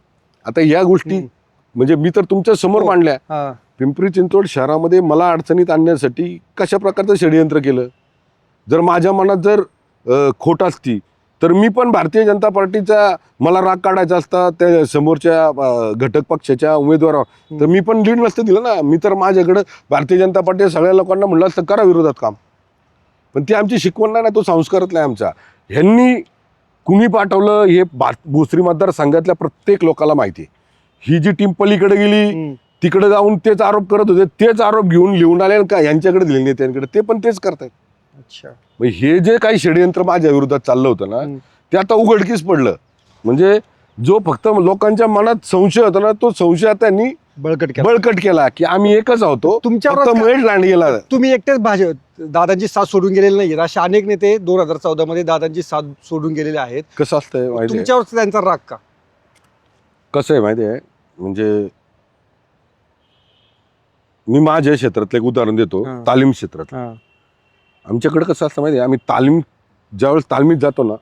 आता या गोष्टी म्हणजे मी तर तुमच्या समोर मांडल्या पिंपरी चिंचवड शहरामध्ये मला अडचणीत आणण्यासाठी कशा प्रकारचं षडयंत्र केलं. जर माझ्या मनात जर खोट असती तर मी पण भारतीय जनता पार्टीचा मला राग काढायचा असता त्या समोरच्या घटक पक्षाच्या उमेदवारावर, तर मी पण लीड नसतं दिलं ना. मी तर माझ्याकडं भारतीय जनता पार्टी सगळ्या लोकांना म्हणलं असतं करा विरोधात काम. पण ती आमची शिकवण नाही ना, तो संस्कारच नाही आमचा. ह्यांनी कुणी पाठवलं हे भोसरी मतदारसंघातल्या प्रत्येक लोकांना माहिती आहे. ही जी टीम पलीकडे गेली तिकडे जाऊन तेच आरोप करत होते, तेच आरोप घेऊन लिहून आले का यांच्याकडे दिले नेत्यांकडे, ते पण तेच करतायत. अच्छा. मग हे जे काही षडयंत्र माझ्या विरोधात चाललं होतं ना, ते आता उघडकीस पडलं. म्हणजे जो फक्त लोकांच्या मनात संशय होता ना, तो संशय आता त्यांनी बळकट केला की आम्ही एकच आहोतो. तुमच्यावर महेश लांडगेला तुम्ही एकटेच दादांची साथ सोडून गेलेले नाही, असे अनेक नेते 2014 मध्ये दादांची साथ सोडून गेलेले आहेत. कसं असतंय माहिती आहे, तुमच्यावर त्यांचा राग का? कसं आहे माहिती आहे, म्हणजे मी माझ्या क्षेत्रातलं एक उदाहरण देतो. तालीम क्षेत्रात आमच्याकडे कसं असतं माहिती आहे, आम्ही ज्यावेळेस तालमीत जातो ना,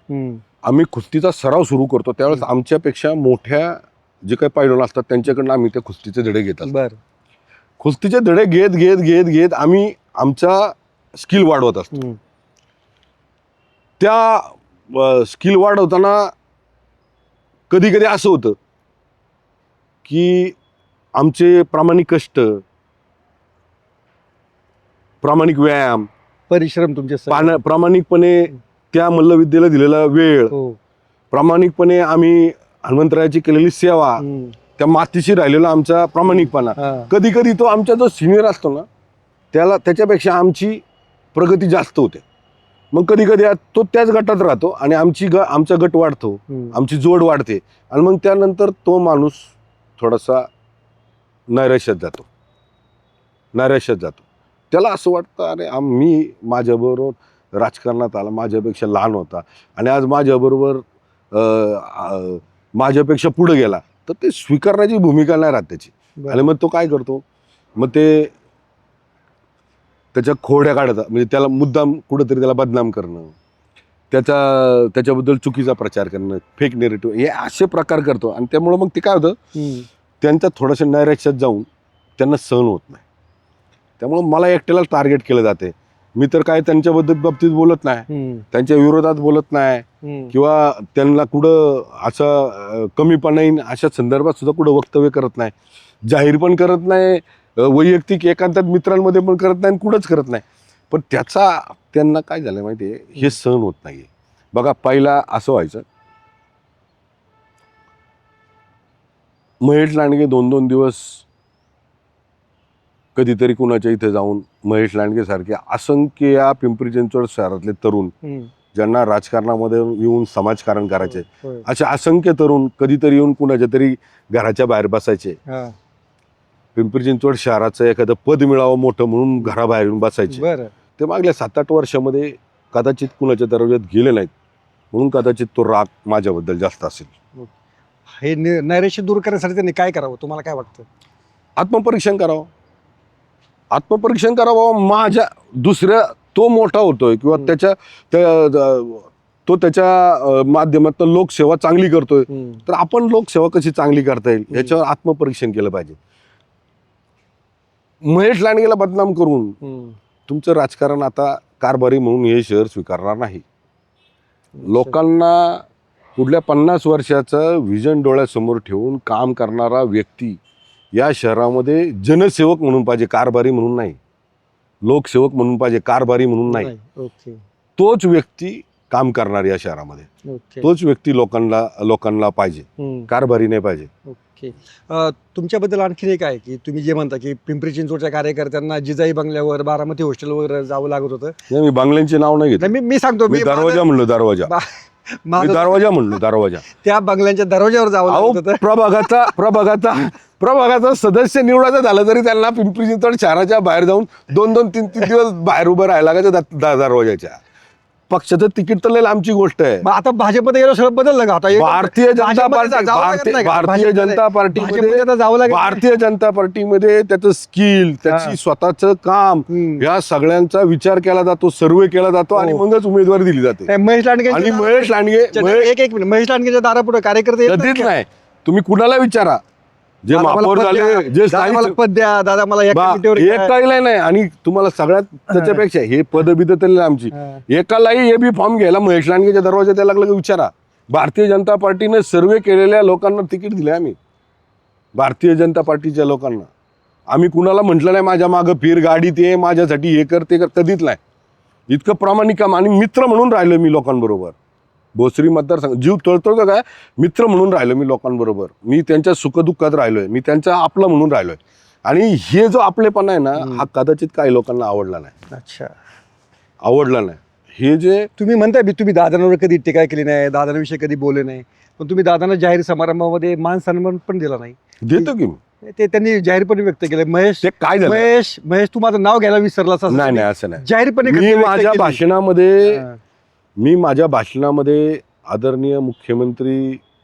आम्ही कुस्तीचा सराव सुरू करतो त्यावेळेस आमच्यापेक्षा मोठ्या जे काही पैलवान असतात त्यांच्याकडनं आम्ही त्या कुस्तीचे धडे घेतात. बरं. कुस्तीचे धडे घेत घेत घेत घेत आम्ही आमचा स्किल वाढवत असतो. त्या स्किल वाढवताना कधी कधी असं होतं की आमचे प्रामाणिक कष्ट, प्रामाणिक व्यायाम, परिश्रम तुमचे प्रामाणिकपणे त्या मल्लविद्येला दिलेला वेळ, प्रामाणिकपणे आम्ही हनुमंतरायाची केलेली सेवा, त्या मातीशी राहिलेला आमचा प्रामाणिकपणा, कधी कधी तो आमचा जो सिनियर असतो ना त्याच्यापेक्षा आमची प्रगती जास्त होते. मग कधी कधी तो त्याच गटात राहतो आणि आमचा गट वाढतो, आमची जोड वाढते आणि मग त्यानंतर तो माणूस थोडासा नैराश्यात जातो. त्याला असं वाटतं अरे मी माझ्याबरोबर राजकारणात आला, माझ्यापेक्षा लहान होता आणि आज माझ्याबरोबर माझ्यापेक्षा पुढे गेला, तर ते स्वीकारण्याची भूमिका नाही राहत त्याची. आणि मग तो काय करतो, मग ते त्याच्या खोड्या काढतात, म्हणजे त्याला मुद्दाम कुठंतरी त्याला बदनाम करणं, त्याच्याबद्दल चुकीचा प्रचार करणं, फेक नेरेटिव्ह, हे असे प्रकार करतो. आणि त्यामुळं मग ते काय होतं, त्यांच्या थोड्याशा नैराश्यात जाऊन त्यांना सहन होत नाही. त्यामुळं मला एकट्याला टार्गेट केलं जाते. मी तर काय त्यांच्याबद्दल बाबतीत बोलत नाही, त्यांच्या विरोधात बोलत नाही किंवा त्यांना कुठं असं कमीपणा येईन अशा संदर्भात सुद्धा कुठं वक्तव्य करत नाही, जाहीर पण करत नाही, वैयक्तिक एकांतात मित्रांमध्ये पण करत नाही, कुठंच करत नाही. पण त्याचा त्यांना काय झालं माहिती आहे, हे सहन होत नाही. बघा पहिला असं व्हायचं, महेश लांडगे 2-2 दिवस कधीतरी कुणाच्या इथे जाऊन महेश लांडगे सारखे असंख्य या पिंपरी चिंचवड शहरातले तरुण ज्यांना राजकारणामध्ये येऊन समाजकारण करायचे, असे असंख्य तरुण कधीतरी येऊन कुणाच्या तरी घराच्या बाहेर बसायचे. पिंपरी चिंचवड शहराचं एखादं पद मिळावं मोठं म्हणून घराबाहेर येऊन बसायचे. ते मागल्या 7-8 वर्षामध्ये कदाचित कुणाच्या दरवाज्यात गेले नाहीत, म्हणून कदाचित तो राग माझ्याबद्दल जास्त असेल. हे नैराश्य दूर करण्यासाठी त्यांनी काय करावं, तुम्हाला काय वाटतं? आत्मपरीक्षण करावं. माझ्या दुसऱ्या तो मोठा होतोय किंवा त्याच्या माध्यमातून लोकसेवा चांगली करतोय, तर आपण लोकसेवा कशी चांगली करता येईल याच्यावर आत्मपरीक्षण केलं पाहिजे. महेश लांडगेला बदनाम करून तुमचं राजकारण आता कारभारी म्हणून हे शहर स्वीकारणार नाही. लोकांना पुढल्या 50 वर्षाचं व्हिजन डोळ्यासमोर ठेवून काम करणारा व्यक्ती या शहरामध्ये जनसेवक म्हणून पाहिजे, कारभारी म्हणून नाही. लोकसेवक म्हणून पाहिजे, कारभारी म्हणून नाही. तोच व्यक्ती काम करणार या शहरामध्ये, तोच व्यक्ती लोकांना पाहिजे, कारभारी नाही पाहिजे. ओके. तुमच्याबद्दल आणखी एक आहे की तुम्ही जे म्हणता की पिंपरी चिंचवडच्या कार्यकर्त्यांना जिजाई बंगल्यावर, बारामती हॉस्टेलवर जावं लागत होतं. मी बंगल्यांचे नाव नाही घेत, मी सांगतो, मी दरवाजा म्हणलो दरवाजा. त्या बंगल्यांच्या दरवाजावर जावं लागत होतं. प्रभागाचा सदस्य निवडायचं झालं तरी त्यांना पिंपरी चिंचवड शहराच्या बाहेर जाऊन 2-3 दिवस बाहेर उभं राहायला लागायचं दरवाजाच्या. पक्षाचं तिकीट तर लय लांबची गोष्ट आहे. आता भाजपमध्ये गेलो सगळं बदललं का? आता भारतीय जनता पार्टीमध्ये त्याचं स्किल, त्याची स्वतःचं काम, या सगळ्यांचा विचार केला जातो, सर्वे केला जातो आणि मगच उमेदवारी दिली जाते. महेश लांडगे महेश लांडगे महेश लांडगेच्या दारापुढे कार्यकर्ते कधीच नाही. तुम्ही कुणाला विचारा, जे दादा मला महापौर पद झाले द्या, जे दादा मला स्थानिक पद द्या, दादा मला या कमिटीवर घ्या. एकालाही नाही आणि तुम्हाला सगळ्यात त्याच्यापेक्षा हे पदबिद तरी आमची हा. एकालाही हे बी फॉर्म घ्यायला महेश लांडगेच्या दरवाजा द्यायला लागलं की विचारा. भारतीय जनता पार्टीने सर्वे केलेल्या लोकांना तिकीट दिले आम्ही. भारतीय जनता पार्टीच्या लोकांना आम्ही कुणाला म्हटलं नाही माझ्या मागं फिर गाडीत ये माझ्यासाठी हे कर ते कर, कधीच नाही. इतकं प्रामाणिक काम आणि मित्र म्हणून राहिलो मी लोकांबरोबर. भोसरी मतदारसंघ जीव तळतळतो काय, मित्र म्हणून राहिलो मी लोकांबरोबर. मी त्यांच्या सुखदुःखात राहिलोय, मी त्यांचा आपला म्हणून राहिलोय. आणि हे जो आपलेपणा आहे ना हा कदाचित काही लोकांना आवडला नाही. अच्छा, आवडला नाही. हे जे तुम्ही म्हणताय तुम्ही दादांवर कधी टीका केली नाही, दादांविषयी कधी बोलले नाही, पण तुम्ही दादांना जाहीर समारंभामध्ये मान सन्मान पण दिला नाही. देतो की मी. ते त्यांनी जाहीरपणे व्यक्त केलं. महेश ते काय झालं महेश तू माझं नाव घ्यायला विसरलास असं नाही त्यांनी नाही असं नाही. जाहीरपणे मी व्यक्त माझ्या केली. भाषणामध्ये हा, माझ्या भाषणामध्ये आदरणीय मुख्यमंत्री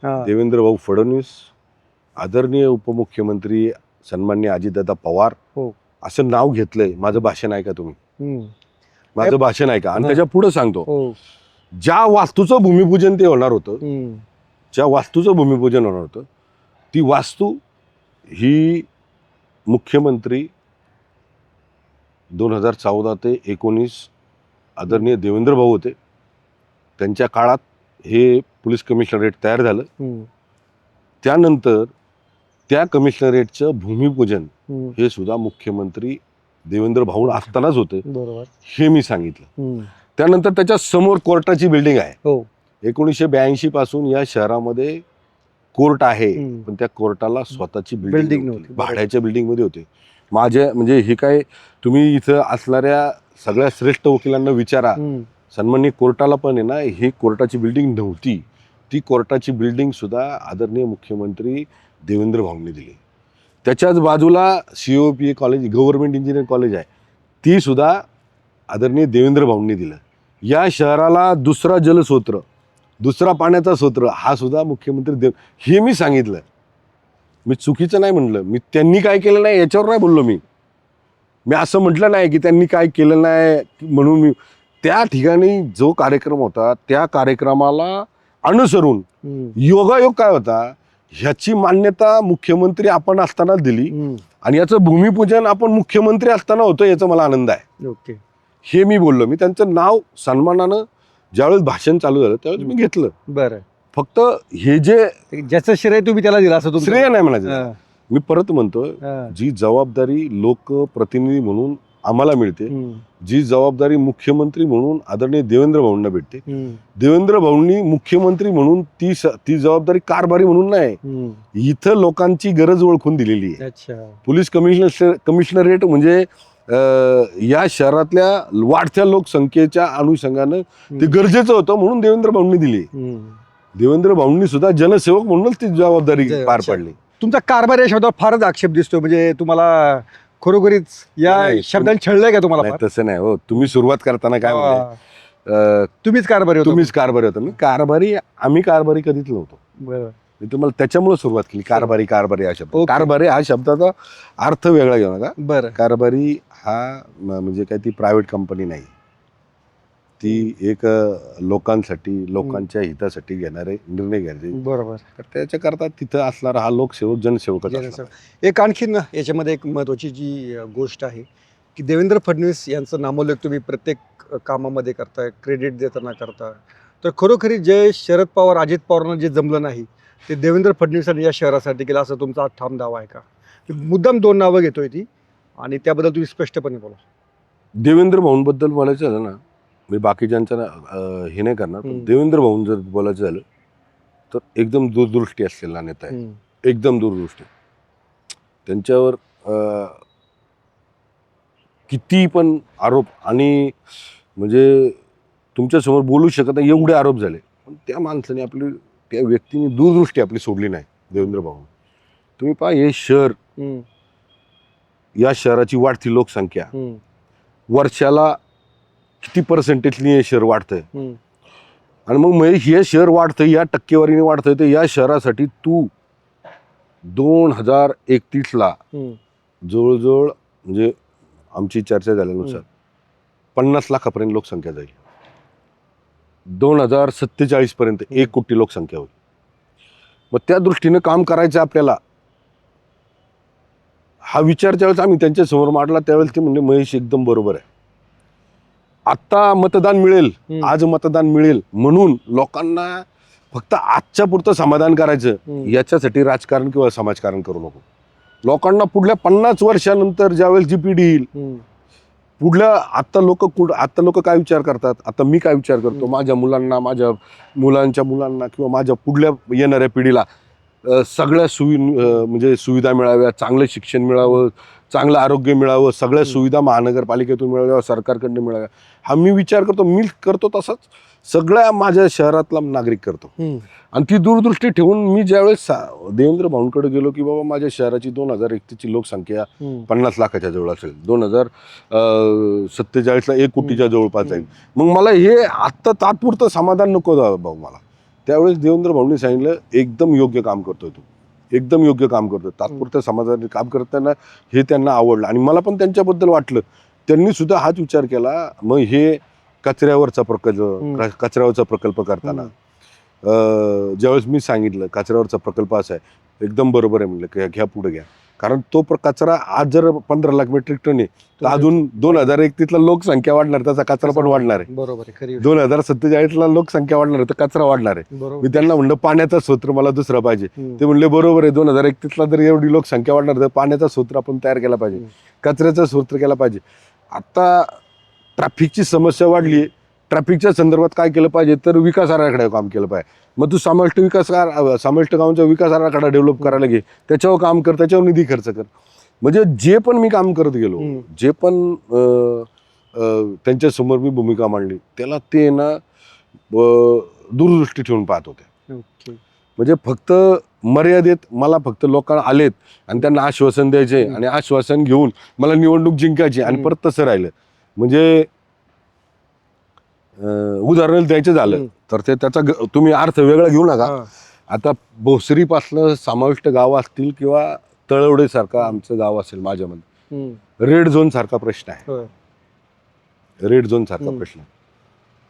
हा. देवेंद्र भाऊ फडणवीस, आदरणीय उपमुख्यमंत्री सन्माननीय अजितदादा पवार हो. असं नाव घेतलंय. माझं भाषण ऐका तुम्ही, हम्म. माझं भाषण ऐका आणि त्याच्या पुढे सांगतो. हो. ज्या वास्तूचं भूमिपूजन ते होणार होतं, हम्म. ज्या वास्तूचं भूमिपूजन होणार होतं ती वास्तू ही मुख्यमंत्री 2014 ते 19 आदरणीय देवेंद्र भाऊ होते. त्यांच्या काळात हे पोलीस कमिशनरेट तयार झालं. हम्म. त्यानंतर त्या कमिशनरेटचं भूमिपूजन हम्म. हे सुद्धा मुख्यमंत्री देवेंद्र भाऊ असतानाच होते, बरोबर. हे मी सांगितलं. हम्म. त्यानंतर त्याच्या समोर कोर्टाची बिल्डिंग आहे. हो. 1982 पासून या शहरामध्ये कोर्ट आहे, हम्म. पण त्या कोर्टाला स्वतःची बिल्डिंग बिल्डिंग नव्हती. नव्हती, भाड्याच्या बिल्डिंग मध्ये होते. माझे म्हणजे हे काय तुम्ही इथं असणाऱ्या सगळ्या श्रेष्ठ वकिलांना विचारा. हम्म. सन्माननीय कोर्टाला पण आहे ना ही कोर्टाची बिल्डिंग नव्हती. ती कोर्टाची बिल्डिंग सुद्धा आदरणीय मुख्यमंत्री देवेंद्र भाऊंनी दिली. त्याच्याच बाजूला COPA college government engineering college आहे, ती सुद्धा आदरणीय देवेंद्र भाऊंनी दिलं. या शहराला दुसरा जलस्रोत, दुसरा पाण्याचा स्रोत हा सुद्धा मुख्यमंत्री हे मी सांगितलं. मी चुकीचं नाही म्हणलं. मी त्यांनी काय केलं नाही याच्यावर नाही बोललो. मी असं म्हटलं नाही की त्यांनी काय केलं नाही म्हणून. मी त्या ठिकाणी जो कार्यक्रम होता त्या कार्यक्रमाला अनुसरून हम्म. योगायोग काय होता ह्याची मान्यता मुख्यमंत्री आपण असताना दिली हम्म. आणि याचं भूमिपूजन आपण मुख्यमंत्री असताना होतं, याचा मला आनंद आहे. ओके. हे मी बोललो. मी त्यांचं नाव सन्मानानं ज्यावेळेस भाषण चालू झालं त्यावेळेस मी घेतलं. बरं. फक्त हे जे ज्याचं श्रेय तुम्ही त्याला दिला असं तुमचं श्रेय नाही म्हणायचं. हा, मी परत म्हणतोय हा. जी जबाबदारी लोकप्रतिनिधी म्हणून आम्हाला मिळते, हम्म. जी जबाबदारी मुख्यमंत्री म्हणून आदरणीय देवेंद्र भाऊंना भेटते, हम्म. देवेंद्र भाऊंनी मुख्यमंत्री म्हणून ती जबाबदारी कारभारी म्हणून नाही, हम्म. इथं लोकांची गरज ओळखून दिलेली आहे. अच्छा. पोलीस कमिशनरेट म्हणजे या शहरातल्या वाढत्या लोकसंख्येच्या अनुषंगानं ते गरजेचं होतं म्हणून देवेंद्र भाऊंनी दिली. हम्म. देवेंद्र भाऊंनी सुद्धा जनसेवक म्हणूनच ती जबाबदारी पार अच्छा. पाडली. तुमचा कारभार या शब्दावर फारच आक्षेप दिसतो. म्हणजे तुम्हाला खरोखरीच या नाही, शब्दाने छळलंय का तुम्हाला नाही फार? तसं नाही हो. तुम्ही सुरुवात करताना काय म्हणले हा. तुम्हीच कारभारी होता. तुम्हीच कारभारी होता. आम्ही कारभारी कधीच नव्हतो. बरं. मी तुम्हाला त्याच्यामुळे सुरुवात केली. कारभारी हा शब्द. ओके. कारभारी हा शब्दाचा अर्थ वेगळा घेऊ नका. बरं. कारभारी हा म्हणजे काय ती प्रायव्हेट कंपनी नाही, ती एक लोकांच्या हितासाठी घेणारे निर्णय घ्यायचे. बरोबर. तर त्याच्याकरता तिथं असणारा हा लोकसेवक जनसेवकच असणार. एक आणखीन याच्यामध्ये एक महत्त्वाची जी गोष्ट आहे की देवेंद्र फडणवीस यांचं नामोल्लेख तुम्ही प्रत्येक कामामध्ये करताय, क्रेडिट देताना करता. तर खरोखरी जे शरद पवार अजित पवारांना जे जमलं नाही ते देवेंद्र फडणवीसांनी या शहरासाठी केलं असं तुमचा ठाम दावा आहे का? मुद्दाम 2 नावं घेतोय ती आणि त्याबद्दल तुम्ही स्पष्टपणे बोला. देवेंद्र भाऊंबद्दल बोलायचं झालं ना, मी बाकीच्यांचं हे नाही करणार, पण देवेंद्र भाऊन जर बोलायचं झालं तर एकदम दूरदृष्टी असलेला नेता आहे. एकदम दूरदृष्टी. त्यांच्यावर किती पण आरोप आणि म्हणजे तुमच्यासमोर बोलू शकत नाही एवढे आरोप झाले, पण त्या माणसाने त्या व्यक्तीने दूरदृष्टी आपली सोडली नाही. देवेंद्र भाऊ तुम्ही पहा, हे शहर, या शहराची वाढती लोकसंख्या, वर्षाला किती पर्सेंटेजनी हे शहर वाढतंय आणि मग हे शहर वाढतंय, या टक्केवारीने वाढतंय. तर या शहरासाठी तू 2031ला जवळजवळ म्हणजे आमची चर्चा झाल्यानुसार 50 लाखापर्यंत लोकसंख्या जाईल. 2047 पर्यंत 1 कोटी लोकसंख्या होईल. मग त्या दृष्टीनं काम करायचं आपल्याला. हा विचार ज्यावेळेस आम्ही त्यांच्या समोर मांडला त्यावेळेस ते म्हणले महेश एकदम बरोबर आहे. आता मतदान मिळेल, आज मतदान मिळेल म्हणून लोकांना फक्त आजच्या पुरतं समाधान करायचं, याच्यासाठी राजकारण किंवा समाजकारण करू नको. लोकांना पुढल्या 50 वर्षानंतर ज्यावेळेस जी पिढी येईल, पुढल्या आता लोक काय विचार करतात, आता मी काय विचार करतो, माझ्या मुलांना, माझ्या मुलांच्या मुलांना किंवा माझ्या पुढल्या येणाऱ्या पिढीला सगळ्या म्हणजे सुविधा मिळाव्या, चांगलं शिक्षण मिळावं, चांगलं आरोग्य मिळावं, सगळ्या सुविधा महानगरपालिकेतून मिळाव्या, सरकारकडनं मिळाव्या, हा मी विचार करतो. मी करतो तसाच सगळ्या माझ्या शहरातला नागरिक करतो. आणि ती दूरदृष्टी ठेवून मी ज्यावेळेस देवेंद्र भाऊंकडे गेलो की बाबा माझ्या शहराची 2031 ची लोकसंख्या 50 लाखाच्या जवळ असेल, 2047 ला 1 कोटीच्या जवळपास जाईल, मग मला हे आत्ता तात्पुरतं समाधान नको भाऊ मला. त्यावेळेस देवेंद्र भाऊंनी सांगितलं एकदम योग्य काम करतोय तू, एकदम योग्य काम करतोय, तात्पुरतं समाधानी काम करताना हे त्यांना आवडलं. आणि मला पण त्यांच्याबद्दल वाटलं, त्यांनी सुद्धा हाच विचार केला. मग हे कचऱ्यावरचा प्रकल्प करताना ज्यावेळेस मी सांगितलं कचऱ्यावरचा प्रकल्प असा आहे, एकदम बरोबर आहे म्हणलं की घ्या पुढे घ्या, कारण तो कचरा आज जर 15 लाख मेट्रिक टन आहे तर अजून 2031 ला लोकसंख्या वाढणार, त्याचा कचरा पण वाढणार आहे. बरोबर आहे. 2047 ला लोकसंख्या वाढणार आहे तर कचरा वाढणार आहे. मी त्यांना म्हणलं पाण्याचा स्रोत मला दुसरा पाहिजे. ते म्हणले बरोबर आहे, 2031 ला जर एवढी लोकसंख्या वाढणार तर पाण्याचा स्रोत आपण तयार केला पाहिजे, कचऱ्याचा स्रोत केला पाहिजे. आता ट्रॅफिकची समस्या वाढली, ट्रॅफिकच्या संदर्भात काय केलं पाहिजे तर विकास आराखड्यावर काम केलं पाहिजे. मग तू समाविष्ट गावांचा विकास आराखडा डेव्हलप करायला घे, त्याच्यावर काम कर, त्याच्यावर निधी खर्च कर. म्हणजे जे पण मी काम करत गेलो, जे पण त्यांच्या समोर मी भूमिका मांडली, त्याला ते ना दूरदृष्टी ठेवून पाहत होते. म्हणजे फक्त मर्यादेत मला फक्त लोकांना आलेत आणि त्यांना आश्वासन द्यायचे आणि आश्वासन घेऊन मला निवडणूक जिंकायची आणि परत तसं राहिलं. म्हणजे उदाहरण द्यायचं झालं तर ते त्याचा तुम्ही अर्थ वेगळा घेऊ नका. आता भोसरीपासनं समाविष्ट गाव असतील किंवा तळवडे सारखं आमचं गाव असेल, माझ्यामध्ये रेड झोन सारखा प्रश्न आहे. रेड झोन सारखा प्रश्न,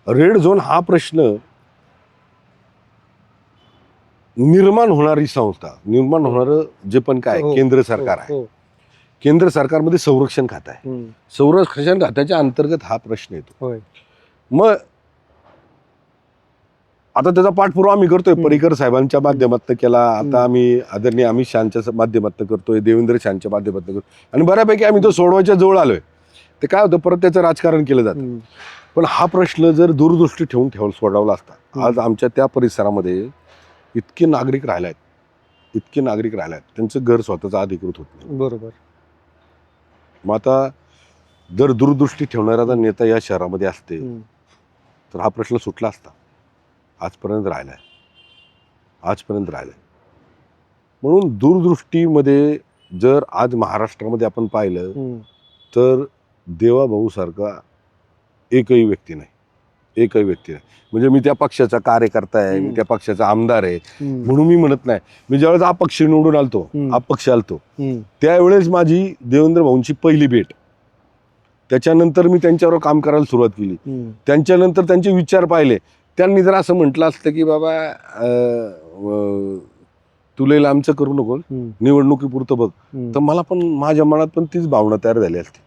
रेड झोन हा प्रश्न निर्माण होणारी संस्था, निर्माण होणारं जे पण काय केंद्र सरकार आहे, केंद्र सरकारमध्ये संरक्षण खातं आहे, संरक्षण खात्याच्या अंतर्गत हा प्रश्न येतो. मग आता त्याचा पाठपुरावा आम्ही करतोय, पर्रिकर साहेबांच्या माध्यमातून केला, आता आम्ही आदरणीय अमित शहाच्या माध्यमातून करतोय, देवेंद्र शहाच्या माध्यमातून करतोय, आणि बऱ्यापैकी आम्ही तो सोडवायच्या जवळ आलोय. ते काय होतं, परत त्याचं राजकारण केलं जातं. पण हा प्रश्न जर दूरदृष्टी ठेवून सोडवला असता, आज आमच्या त्या परिसरामध्ये इतके नागरिक राहिलायत, त्यांचं घर स्वतःचं अधिकृत होत नाही. बरोबर. मग आता जर दूरदृष्टी ठेवणारा नेता या शहरामध्ये असते तर हा प्रश्न सुटला असता. आजपर्यंत राहिलाय. म्हणून दूरदृष्टीमध्ये जर आज महाराष्ट्रामध्ये आपण पाहिलं तर देवाभाऊ सारखा एकही व्यक्ती नाही. म्हणजे मी त्या पक्षाचा कार्यकर्ता आहे, मी त्या पक्षाचा आमदार आहे म्हणून मी म्हणत नाही. मी ज्यावेळेस अपक्ष निवडून अपक्ष आलतो त्यावेळेस माझी देवेंद्र भाऊंची पहिली भेट, त्याच्यानंतर मी त्यांच्यावर काम करायला सुरुवात केली, त्यांच्यानंतर त्यांचे विचार पाहिले. त्यांनी जर असं म्हटलं असतं की बाबा तुला लांबचं करू नको, निवडणुकीपुरतं बघ, तर मला पण माझ्या मनात पण तीच भावना तयार झाली असती.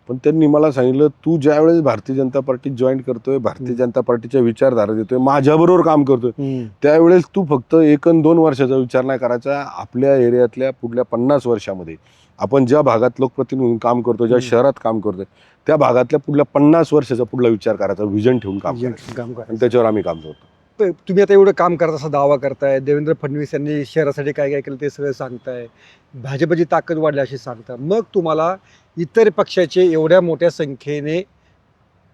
पण त्यांनी मला सांगितलं तू ज्यावेळेस भारतीय जनता पार्टीत जॉईन करतोय, भारतीय जनता पार्टीच्या विचारधारा देतोय, माझ्याबरोबर काम करतोय, त्यावेळेस तू फक्त 1 आणि 2 वर्षाचा विचार नाही करायचा. आपल्या एरियातल्या पुढल्या 50 वर्षामध्ये आपण ज्या भागात लोकप्रतिनिधी म्हणून काम करतो, ज्या शहरात काम करतोय, त्या भागातल्या पुढल्या 50 वर्षाचा पुढला विचार करायचा, व्हिजन ठेवून काम करायचं, आणि त्याच्यावर आम्ही काम करतो. तुम्ही आता एवढं काम करत असा दावा करताय, देवेंद्र फडणवीस यांनी शहरासाठी काय काय केलं ते सगळं सांगताय, भाजपची ताकद वाढली अशी सांगता, मग तुम्हाला इतर पक्षाचे एवढ्या मोठ्या संख्येने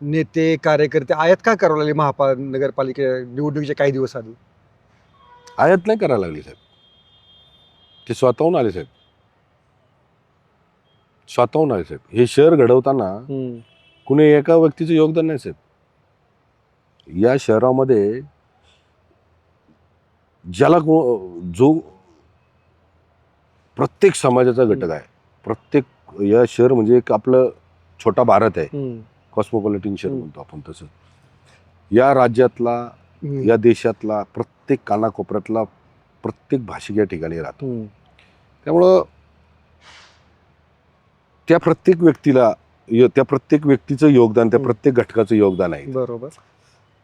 नेते कार्यकर्ते आयात का करावं लागले महानगरपालिके निवडणुकीच्या काही दिवस आधी? आयात नाही करायला लागली साहेब, ते स्वतःहून आले साहेब. हे शहर घडवताना कुणी एका व्यक्तीचं योगदान नाही साहेब. या शहरामध्ये ज्याला जो प्रत्येक समाजाचा घटक आहे, प्रत्येक या शहर म्हणजे एक आपलं छोटा भारत आहे, कॉस्मोपॉलिटन शहर म्हणतो आपण तसं. या राज्यातला, या देशातला प्रत्येक कानाकोपऱ्यातला प्रत्येक भाषिक या ठिकाणी राहतो. त्यामुळं त्या प्रत्येक व्यक्तीला त्या प्रत्येक व्यक्तीचं योगदान, त्या प्रत्येक घटकाचं योगदान आहे. बरोबर.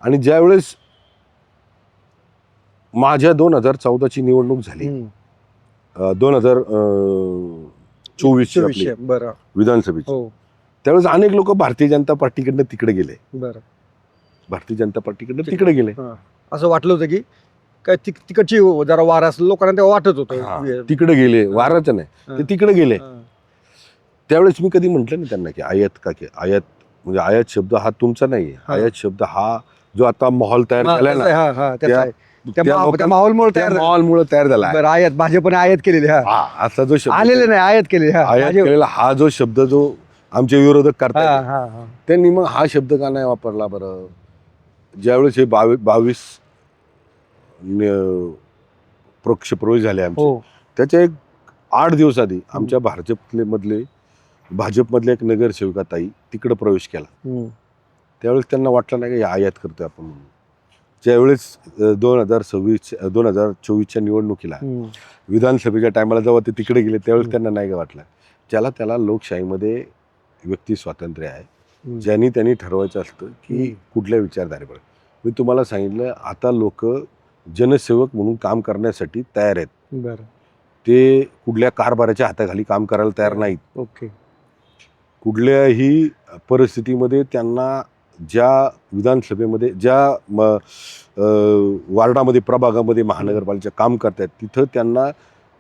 आणि ज्यावेळेस माझ्या 2014ची निवडणूक झाली, 2024ची आपली बरं. विधानसभेची, हो. त्यावेळेस अनेक लोक भारतीय जनता पार्टीकडनं तिकडे गेले. बरं. भारतीय जनता पार्टीकडनं तिकडे गेले. असं वाटलं होतं की काय तिकडची जरा वारा असं लोकांना तेव्हा वाटत होतं. तिकडे गेले, वाराचं नाही, ते तिकडे गेले. त्यावेळेस मी कधी म्हटलं नाही त्यांना की आयात आयात म्हणजे आयात शब्द हा तुमचा नाही. आयात शब्द हा जो आता माहोल तयार झालाय ना, माहोलमुळे तयार झाला. आयात भाजपने आयात केलेली, असा जो शब्द आलेले नाही, आयात केलेली, आयात केलेला हा जो शब्द जो आमचे विरोधक करतात, त्यांनी मग हा शब्द का नाही वापरला बरं? ज्यावेळेस हे 22 पक्षप्रवेश झाले आमचे, त्याच्या एक 8 दिवस आधी आमच्या भाजपमधले एक नगरसेविका ताई तिकडे प्रवेश केला. त्यावेळेस त्यांना वाटलं नाही की आयात करतोय आपण म्हणून. ज्यावेळेस 2024च्या निवडणुकीला विधानसभेच्या टायमाला जेव्हा ते तिकडे गेले, त्यावेळेस त्यांना नाही का वाटलं त्याला लोकशाहीमध्ये व्यक्ती स्वातंत्र्य आहे, ज्यांनी त्यांनी ठरवायचं असतं की कुठल्या विचारधारेवर. मी तुम्हाला सांगितलं, आता लोक जनसेवक म्हणून काम करण्यासाठी तयार आहेत. बरं. ते कुठल्या कारभाराच्या हाताखाली काम करायला तयार नाहीत. ओके. कुठल्याही परिस्थितीमध्ये त्यांना ज्या विधानसभेमध्ये ज्या वार्डामध्ये प्रभागामध्ये महानगरपालिका काम करतात तिथं त्यांना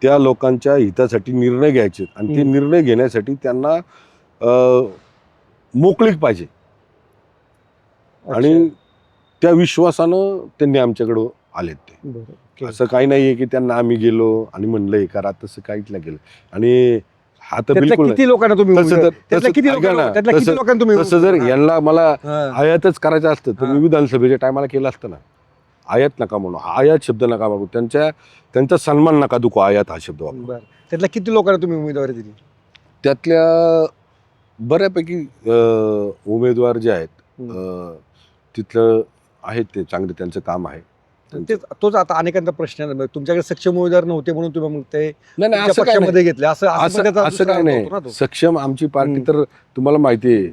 त्या लोकांच्या हितासाठी निर्णय घ्यायचे आणि ते निर्णय घेण्यासाठी त्यांना मोकळीक पाहिजे. आणि त्या विश्वासानं त्यांनी आमच्याकडं आलेत. ते असं काही नाहीये की त्यांना आम्ही गेलो आणि म्हणलं हे करा, तसं काहीच नाही केलं. आणि हा तर बिलकुल किती लोकांना तुम्ही तसं जर यांना मला आयातच करायचं असतं तर मी विधानसभेच्या टायमाला केलं असतं ना. आयात नका म्हणू, आयात शब्द नका वापरू, त्यांचा सन्मान नका दुखो, आयात हा शब्द वापरू. त्यातल्या किती लोकांना तुम्ही उमेदवारी दिली? त्यातल्या बऱ्यापैकी उमेदवार जे आहेत तिथलं आहेत ते चांगले, त्यांचं काम आहे. तोच आता अनेकांचा प्रश्न आहे, तुमच्याकडे सक्षम उमेदवार नव्हते म्हणून तुम्ही मग ते पक्षामध्ये घेतले असं काय नाही. सक्षम आमची पार्टी तर तुम्हाला माहिती आहे,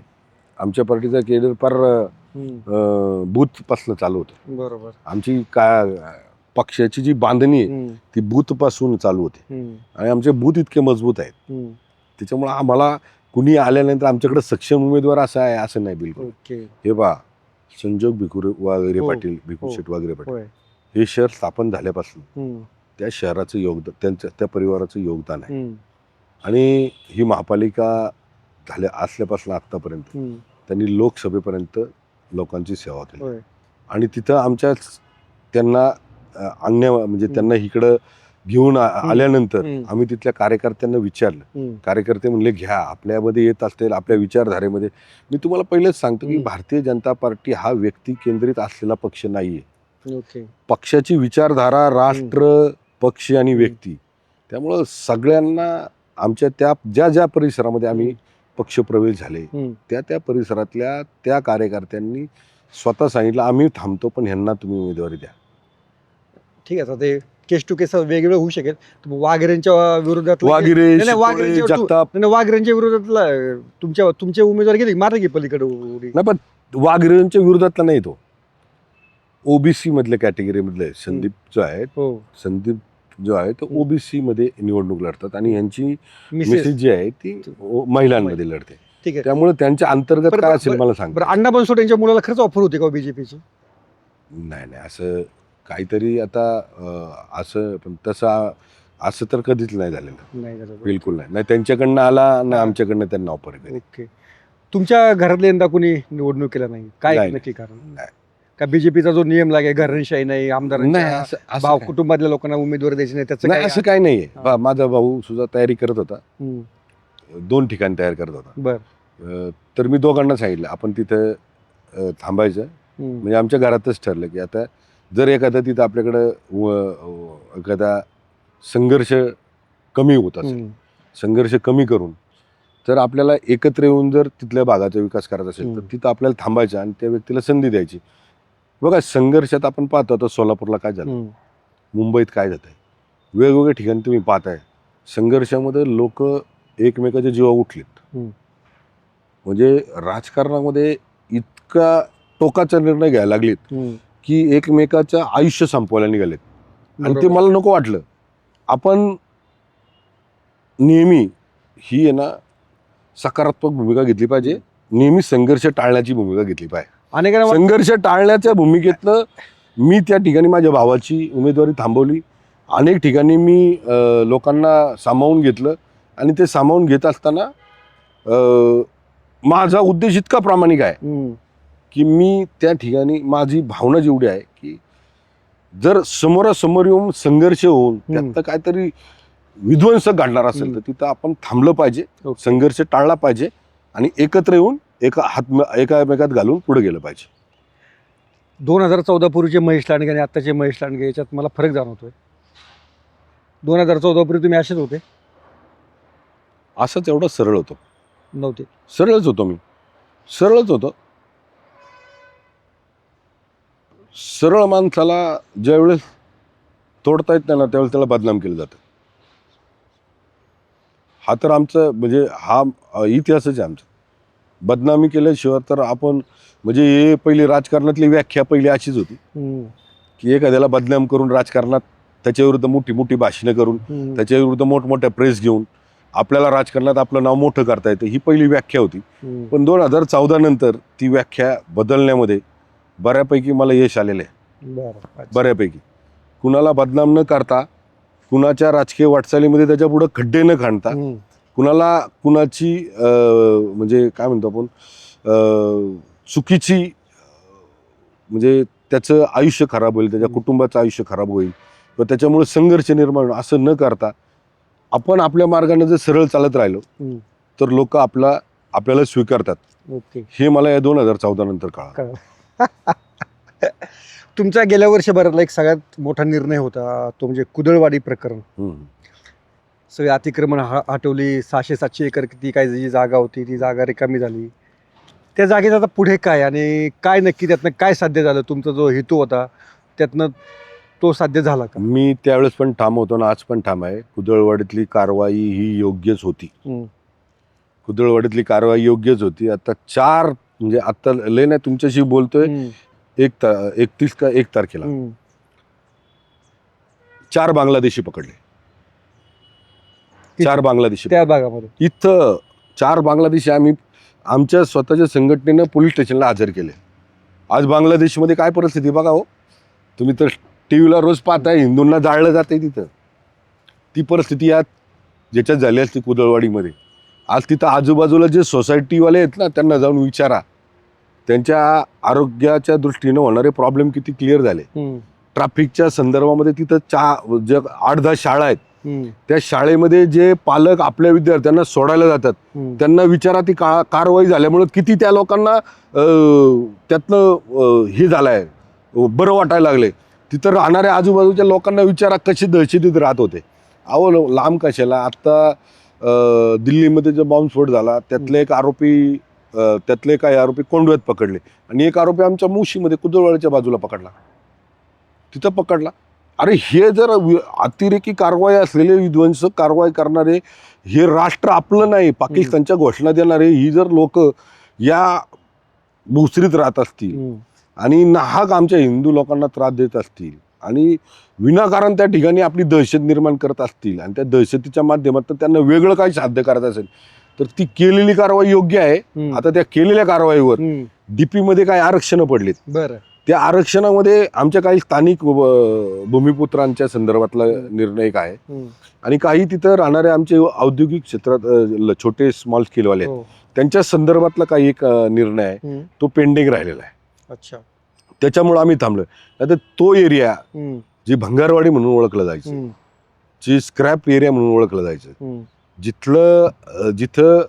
आमच्या पार्टीचा केडर फार बूथ पासून चालू होतं. बरोबर. आमची पक्षाची जी बांधणी आहे ती बूथ पासून चालू होते आणि आमचे बूथ इतके मजबूत आहेत, त्याच्यामुळे आम्हाला कुणी आल्यानंतर आमच्याकडे सक्षम उमेदवार असा आहे असं नाही बिलकुल. हे बा संजोग वागरे पाटील, भिकू शेठ वागरे पाटील, हे शहर स्थापन झाल्यापासून त्या शहराचं योगदान, त्या परिवाराचं योगदान आहे. आणि ही महापालिका असल्यापासून आतापर्यंत त्यांनी लोकसभेपर्यंत लोकांची सेवा केली. आणि तिथं त्यांना म्हणजे त्यांना इकडं घेऊन आल्यानंतर आम्ही तिथल्या कार्यकर्त्यांना विचारलं. कार्यकर्ते म्हणले घ्या, आपल्यामध्ये येत असतील, आपल्या विचारधारेमध्ये. मी तुम्हाला पहिलेच सांगतो की भारतीय जनता पार्टी हा व्यक्ती केंद्रित असलेला पक्ष नाहीये. पक्षाची विचारधारा राष्ट्र, पक्ष आणि व्यक्ती. त्यामुळं सगळ्यांना आमच्या ज्या परिसरामध्ये आम्ही पक्षप्रवेश झाले त्या परिसरातल्या त्या कार्यकर्त्यांनी स्वतः सांगितलं आम्ही थांबतो पण ह्यांना तुम्ही उमेदवारी द्या. ठीक आहे, ते केस टू केस वेगवेगळं होऊ शकेल. वाघेरेंच्या विरोधात वाघेरेंच्या विरोधातला तुमचे उमेदवार गेले मारा की पलीकडे नाही, पण वाघेरेंच्या विरोधातला नाही, तो ओबीसी मधल्या कॅटेगरी मधले संदीप जो आहे तो ओबीसी मध्ये निवडणूक लढतात आणि यांची मिसेस जी आहे ती महिलांमध्ये लढते. ठीक आहे, त्यामुळे त्यांच्या अंतर्गत काय असेल मला सांग. अण्णा बनसोड यांच्या मुलाला खरंच ऑफर होती का बीजेपीची? नाही, असं काहीतरी आता असं, पण असं तर कधीच नाही झालेलं, बिलकुल नाही. त्यांच्याकडनं आला ना आमच्याकडनं त्यांना ऑफर केली. ओके. तुमच्या घरातले यंदा कोणी निवडणूक केला नाही, काय नक्की कारण? का बीजेपीचा जो नियम लागे, घराणेशाही नाही, आमदारांच्या भाव कुटुंबातल्या लोकांना उमेदवारी द्यायची नाही, त्याचं असं काही नाहीये. माझा भाऊ सुद्धा तयारी करत होता, 2 ठिकाणी तयार करत होता. बरं. तर मी दोघांना सांगितलं आपण तिथं थांबायचं. म्हणजे आमच्या घरातच ठरलं की आता जर एखादा तिथं आपल्याकडं एखादा संघर्ष कमी होत असेल, संघर्ष कमी करून जर आपल्याला एकत्र येऊन जर तिथल्या भागाचा विकास करायचा असेल तर तिथं आपल्याला थांबायचं आणि त्या व्यक्तीला संधी द्यायची. बघा, संघर्षात आपण पाहतो आता सोलापूरला काय झालं, मुंबईत काय जात आहे, वेगवेगळ्या ठिकाणी तुम्ही पाहताय संघर्षामध्ये लोक एकमेकाच्या जीवा उठलेत. म्हणजे राजकारणामध्ये इतका टोकाचा निर्णय घ्यायला लागलेत की एकमेकाचं आयुष्य संपवायला निघालेत. आणि ते मला नको वाटलं. आपण नेहमी ही आहे ना सकारात्मक भूमिका घेतली पाहिजे, नेहमी संघर्ष टाळण्याची भूमिका घेतली पाहिजे. अनेकांना संघर्ष टाळण्याच्या भूमिकेतनं मी त्या ठिकाणी माझ्या भावाची उमेदवारी थांबवली. अनेक ठिकाणी मी लोकांना सामावून घेतलं आणि ते सामावून घेत असताना माझा उद्देश इतका प्रामाणिक आहे की मी त्या ठिकाणी माझी भावना जेवढी आहे की जर समोरासमोर येऊन संघर्ष होऊन त्यात काहीतरी विध्वंस घडणार असेल तर तिथं आपण थांबलं पाहिजे, संघर्ष टाळला पाहिजे आणि एकत्र येऊन एकामेकात घालून पुढे गेलं पाहिजे. 2014 पूर्वीचे महेश लांडगे आणि आत्ताचे महेश लांडगे याच्यात मला फरक जाणवतोय. 2014 पूर्वी तुम्ही असेच होते? असंच एवढं सरळ होतो. नव्हते? सरळच होतो मी, सरळच होतो. सरळ माणसाला ज्यावेळेस तोडता येत नाही ना त्यावेळेस त्याला बदनाम केलं जातं. हा तर आमचं म्हणजे हा इतिहासच आहे आमचा. बदनामी केल्याशिवाय तर आपण म्हणजे हे पहिली राजकारणातली व्याख्या पहिली अशीच होती की एखाद्याला बदनाम करून राजकारणात त्याच्याविरुद्ध मोठी मोठी भाषणं करून त्याच्याविरुद्ध मोठमोठ्या प्रेस घेऊन आपल्याला राजकारणात आपलं नाव मोठं करता येतं, ही पहिली व्याख्या होती. पण 2014 नंतर ती व्याख्या बदलण्यामध्ये बऱ्यापैकी मला यश आलेलं आहे. बऱ्यापैकी कुणाला बदनाम न करता, कुणाच्या राजकीय वाटचालीमध्ये त्याच्या पुढं खड्डे न खणता, कुणाला कुणाची म्हणजे काय म्हणतो आपण चुकीची म्हणजे त्याचं आयुष्य खराब होईल, त्याच्या कुटुंबाचं आयुष्य खराब होईल व त्याच्यामुळे संघर्ष निर्माण होईल असं न करता आपण आपल्या मार्गाने जर सरळ चालत राहिलो तर लोक आपल्याला स्वीकारतात. हे मला या 2014 नंतर कळलं. तुमचा गेल्या वर्षभरातला एक सगळ्यात मोठा निर्णय होता तो म्हणजे कुदळवाडी प्रकरण. सगळे अतिक्रमण हटवली, 600-700 एकर किती काय जी जागा होती ती जागा रिकामी झाली. त्या जागेत आता पुढे काय आणि काय नक्की त्यातनं काय साध्य झालं? तुमचा जो हेतू होता त्यातनं तो साध्य झाला का? मी त्यावेळेस पण ठाम होतो ना आज पण ठाम आहे. कुदळवाडीतली कारवाई ही योग्यच होती. कुदळवाडीतली कारवाई योग्यच होती. आता 4 म्हणजे आता लय नाही तुमच्याशी बोलतोय 31 का 1 तारखेला 4 बांगलादेशी पकडले. 4 बांगलादेशी त्या भागामध्ये इथं 4 बांगलादेशी आम्ही आमच्या स्वतःच्या संघटनेनं पोलीस स्टेशनला हजर केले. आज बांगलादेशमध्ये काय परिस्थिती बघा हो. तुम्ही तर टीव्हीला रोज पाहताय हिंदूंना जाळलं जाते तिथं. ती परिस्थिती यात ज्याच्यात झाली असती कुदळवाडीमध्ये. आज तिथं आजूबाजूला जे सोसायटीवाले आहेत ना त्यांना जाऊन विचारा, त्यांच्या आरोग्याच्या दृष्टीनं होणारे प्रॉब्लेम किती क्लिअर झाले. ट्रॅफिकच्या संदर्भामध्ये तिथं जे 8-10 शाळा आहेत त्या शाळेमध्ये जे पालक आपल्या विद्यार्थ्यांना सोडायला जातात त्यांना विचारा ती कारवाई झाल्यामुळे किती त्या लोकांना त्यातनं हे झालंय, बरं वाटायला लागले. तिथं राहणाऱ्या आजूबाजूच्या लोकांना विचारा कशी दहशतीत राहत होते. अहो लांब कशाला. आत्ता दिल्लीमध्ये जो बॉम्बस्फोट झाला त्यातले काही आरोपी कोंडव्यात पकडले आणि एक आरोपी आमच्या मुशीमध्ये कुदळवाडीच्या बाजूला पकडला, तिथं पकडला. अरे हे जर अतिरेकी कारवाई असलेले विध्वंसक कारवाई करणारे हे राष्ट्र आपलं नाही, पाकिस्तानच्या घोषणा देणारे ही जर लोक या भोसरीत राहत असतील आणि नाहक आमच्या हिंदू लोकांना त्रास देत असतील आणि विनाकारण त्या ठिकाणी आपली दहशत निर्माण करत असतील आणि त्या दहशतीच्या माध्यमातून त्यांना वेगळं काही साध्य करत असेल तर ती केलेली कारवाई योग्य आहे. आता त्या केलेल्या कारवाईवर डीपी मध्ये काही आरक्षणं पडलीत. बरं, त्या आरक्षणामध्ये आमच्या काही स्थानिक भूमिपुत्रांच्या संदर्भातला निर्णय काय आणि काही तिथं राहणारे आमचे औद्योगिक क्षेत्रात छोटे स्मॉल स्केलवाले आहेत त्यांच्या संदर्भातला काही एक निर्णय आहे तो पेंडिंग राहिलेला आहे. अच्छा, त्याच्यामुळे आम्ही थांबलोय. आता तो एरिया जी भंगारवाडी म्हणून ओळखलं जायचं, जी स्क्रॅप एरिया म्हणून ओळखलं जायचं, जिथं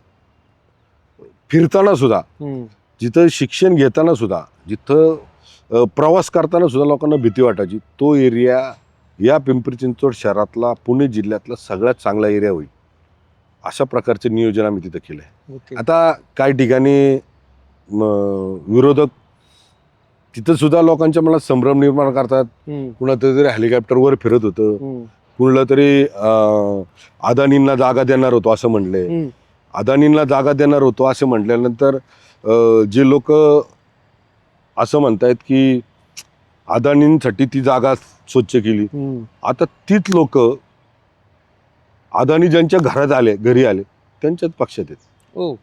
फिरताना सुद्धा, जिथं शिक्षण घेताना सुद्धा, जिथं प्रवास करताना सुद्धा लोकांना भीती वाटायची, तो एरिया या पिंपरी चिंचवड शहरातला पुणे जिल्ह्यातला सगळ्यात चांगला एरिया होईल अशा प्रकारचे नियोजन आम्ही तिथं केलंय. आता काही ठिकाणी विरोधक तिथं सुद्धा लोकांच्या मनात संभ्रम निर्माण करतात. कुणातरी तरी हेलिकॉप्टरवर फिरत होतं, कुणाला तरी अदानींना जागा देणार होतो असं म्हणले. अदानींना जागा देणार होतो असं म्हटल्यानंतर जे लोक असं म्हणतायत की अदानींसाठी ती जागा स्वच्छ केली. आता तीच लोक अदानी ज्यांच्या घरी आले त्यांच्याच पक्षात आहेत. ओ,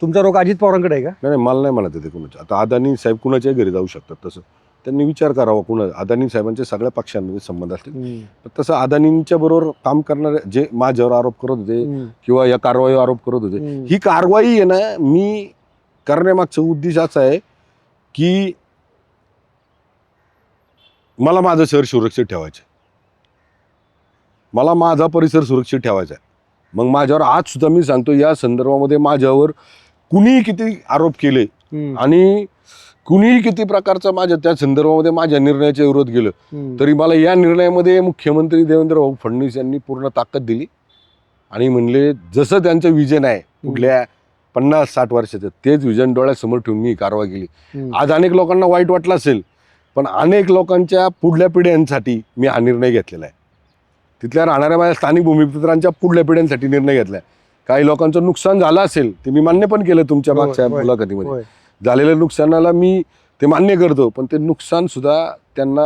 तुमचा रोग अजित पवारांकडे आहे का? नाही मला नाही म्हणत ते कुणाच्या. आता अदानी साहेब कुणाच्याही घरी जाऊ शकतात. तसं त्यांनी विचार करावा. कुणा अदानी साहेबांच्या सगळ्या पक्षांमध्ये संबंध असतील. तसं अदानींच्या बरोबर काम करणारे जे माझ्यावर आरोप करत होते किंवा या कारवाईवर आरोप करत होते, ही कारवाई आहे ना, मी करण्यामागचा उद्देश असा आहे की मला माझं शहर सुरक्षित ठेवायचं, मला माझा परिसर सुरक्षित ठेवायचा आहे. मग माझ्यावर आज सुद्धा मी सांगतो, या संदर्भामध्ये माझ्यावर कुणीही किती आरोप केले आणि कुणीही किती प्रकारचा माझ्या त्या संदर्भामध्ये माझ्या निर्णयाच्या विरोध केलं, तरी मला या निर्णयामध्ये मुख्यमंत्री देवेंद्र भाऊ फडणवीस यांनी पूर्ण ताकद दिली आणि म्हणले जसं त्यांचं विजन आहे कुठल्या 50-60 वर्षाचं, तेच विजन डोळ्यासमोर ठेवून मी कारवाई केली. आज अनेक लोकांना वाईट वाटलं असेल, पण अनेक लोकांच्या पुढल्या पिढ्यांसाठी मी हा निर्णय घेतलेला आहे. तिथल्या राहणाऱ्या माझ्या स्थानिक भूमिपुत्रांच्या पुढल्या पिढ्यांसाठी निर्णय घेतलाय. काही लोकांचं नुकसान झालं असेल ते मी मान्य पण केलं तुमच्या मागच्या मुलाखतीमध्ये. झालेल्या नुकसानाला मी ते मान्य करतो, पण ते नुकसान सुद्धा त्यांना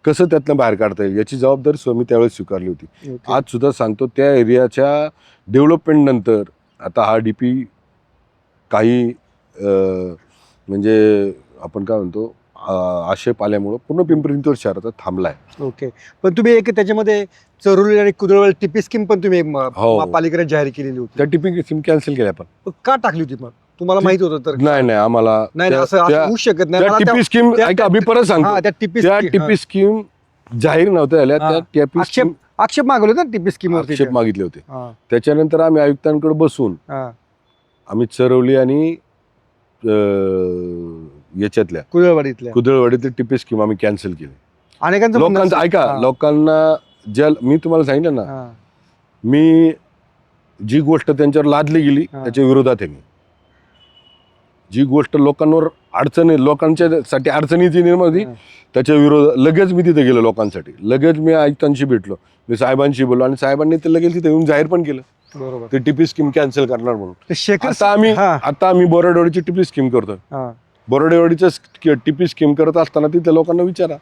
कसं त्यातनं बाहेर काढता येईल याची जबाबदारी सुद्धा मी त्यावेळेस स्वीकारली होती. आज सुद्धा सांगतो, त्या एरियाच्या डेव्हलपमेंट नंतर आता हा DP काही म्हणजे आपण काय म्हणतो आक्षेप आल्यामुळं पूर्ण पिंपरी चिंचवड शहराचा थांबलाय. ओके, पण तुम्ही एक त्याच्यामध्ये चरुली आणि कुदळवळ टिपी स्कीम पण तुम्ही पालिकेने जाहीर केलेली होती. त्या टिपी स्कीम कॅन्सल केल्या. पण का टाकली होती मग? तुम्हाला माहित होतं तर? नाही आम्हाला नाही असं होऊ शकत नाही. टिपी स्कीम ऐका, मी परत सांगतो, त्या टिपी स्कीम जाहीर नव्हत्या झाल्या. त्या टिपी आक्षेप मागवले ना टिपी स्कीम आक्षेप मागितले होते. त्याच्यानंतर आम्ही आयुक्तांकडे बसून आम्ही चरवली आणि याच्यातल्या कुदळवाडीतली टिपी स्कीम आम्ही कॅन्सल केली. अनेकांचं लोकांचं ऐका, लोकांना ज्या मी तुम्हाला सांगितलं ना, मी जी गोष्ट त्यांच्यावर लादली गेली त्याच्या विरोधात आहे. मी जी गोष्ट लोकांवर लोकांच्यासाठी अडचणीची निर्माण होती त्याच्या विरोधात लगेच मी तिथे गेलो. लोकांसाठी लगेच मी आयुक्तांशी भेटलो, मी साहेबांशी बोललो आणि साहेबांनी ते लगेच तिथे येऊन जाहीर पण केलं ते टिपी स्कीम कॅन्सल करणार म्हणून. आता आम्ही बोराडेवाडीची टिपी स्कीम करतोय. बोराडेवाडीचं टिपी स्कीम करत असताना तिथे लोकांना विचारा,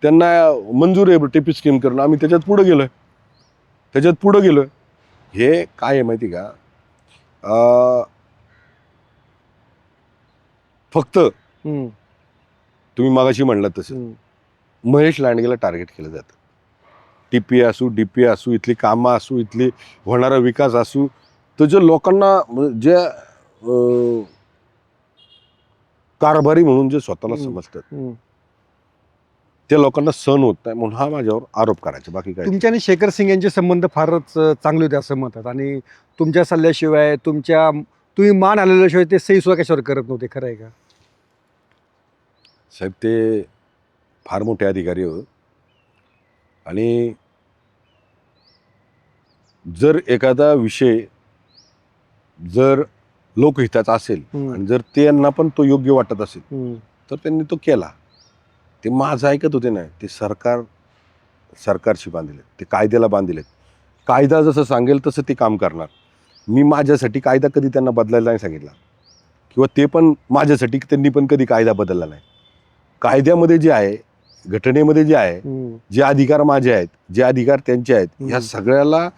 त्यांना मंजूर आहे टिपी स्कीम करणं. आम्ही त्याच्यात पुढं गेलोय. हे काय आहे माहिती का, फक्त तुम्ही मागाशी म्हणलात तसं महेश लांडगेला टार्गेट केलं जातं. टीपी असू, DP असू, इथली कामं असू, इथली होणारा विकास असू, तर जे लोकांना जे कारभारी म्हणून जे स्वतःला समजतात त्या लोकांना सहन होत नाही, म्हणून हा माझ्यावर आरोप करायचा. बाकी काय. तुमच्या आणि शेखर सिंग यांचे संबंध फारच चांगले होते असं म्हणतात आणि तुमच्या सल्ल्याशिवाय तुम्ही मान आलेल्याशिवाय ते सही सुद्धा कशावर करत नव्हते. खरं आहे का साहेब? ते फार मोठे अधिकारी होते आणि जर एखादा विषय जर लोकहिताचा असेल आणि जर त्यांना पण तो योग्य वाटत असेल तर त्यांनी तो केला. ते माझं ऐकत होते नाही, ते सरकारशी बांधिले, ते कायद्याला बांधिले. कायदा जसं सांगेल तसं ते काम करणार. मी माझ्यासाठी कायदा कधी त्यांना बदलायला नाही सांगितला किंवा ते पण माझ्यासाठी त्यांनी पण कधी कायदा बदलला नाही. कायद्यामध्ये जे आहे, घटनेमध्ये जे आहे, जे अधिकार माझे आहेत, जे अधिकार त्यांचे आहेत, ह्या सगळ्याला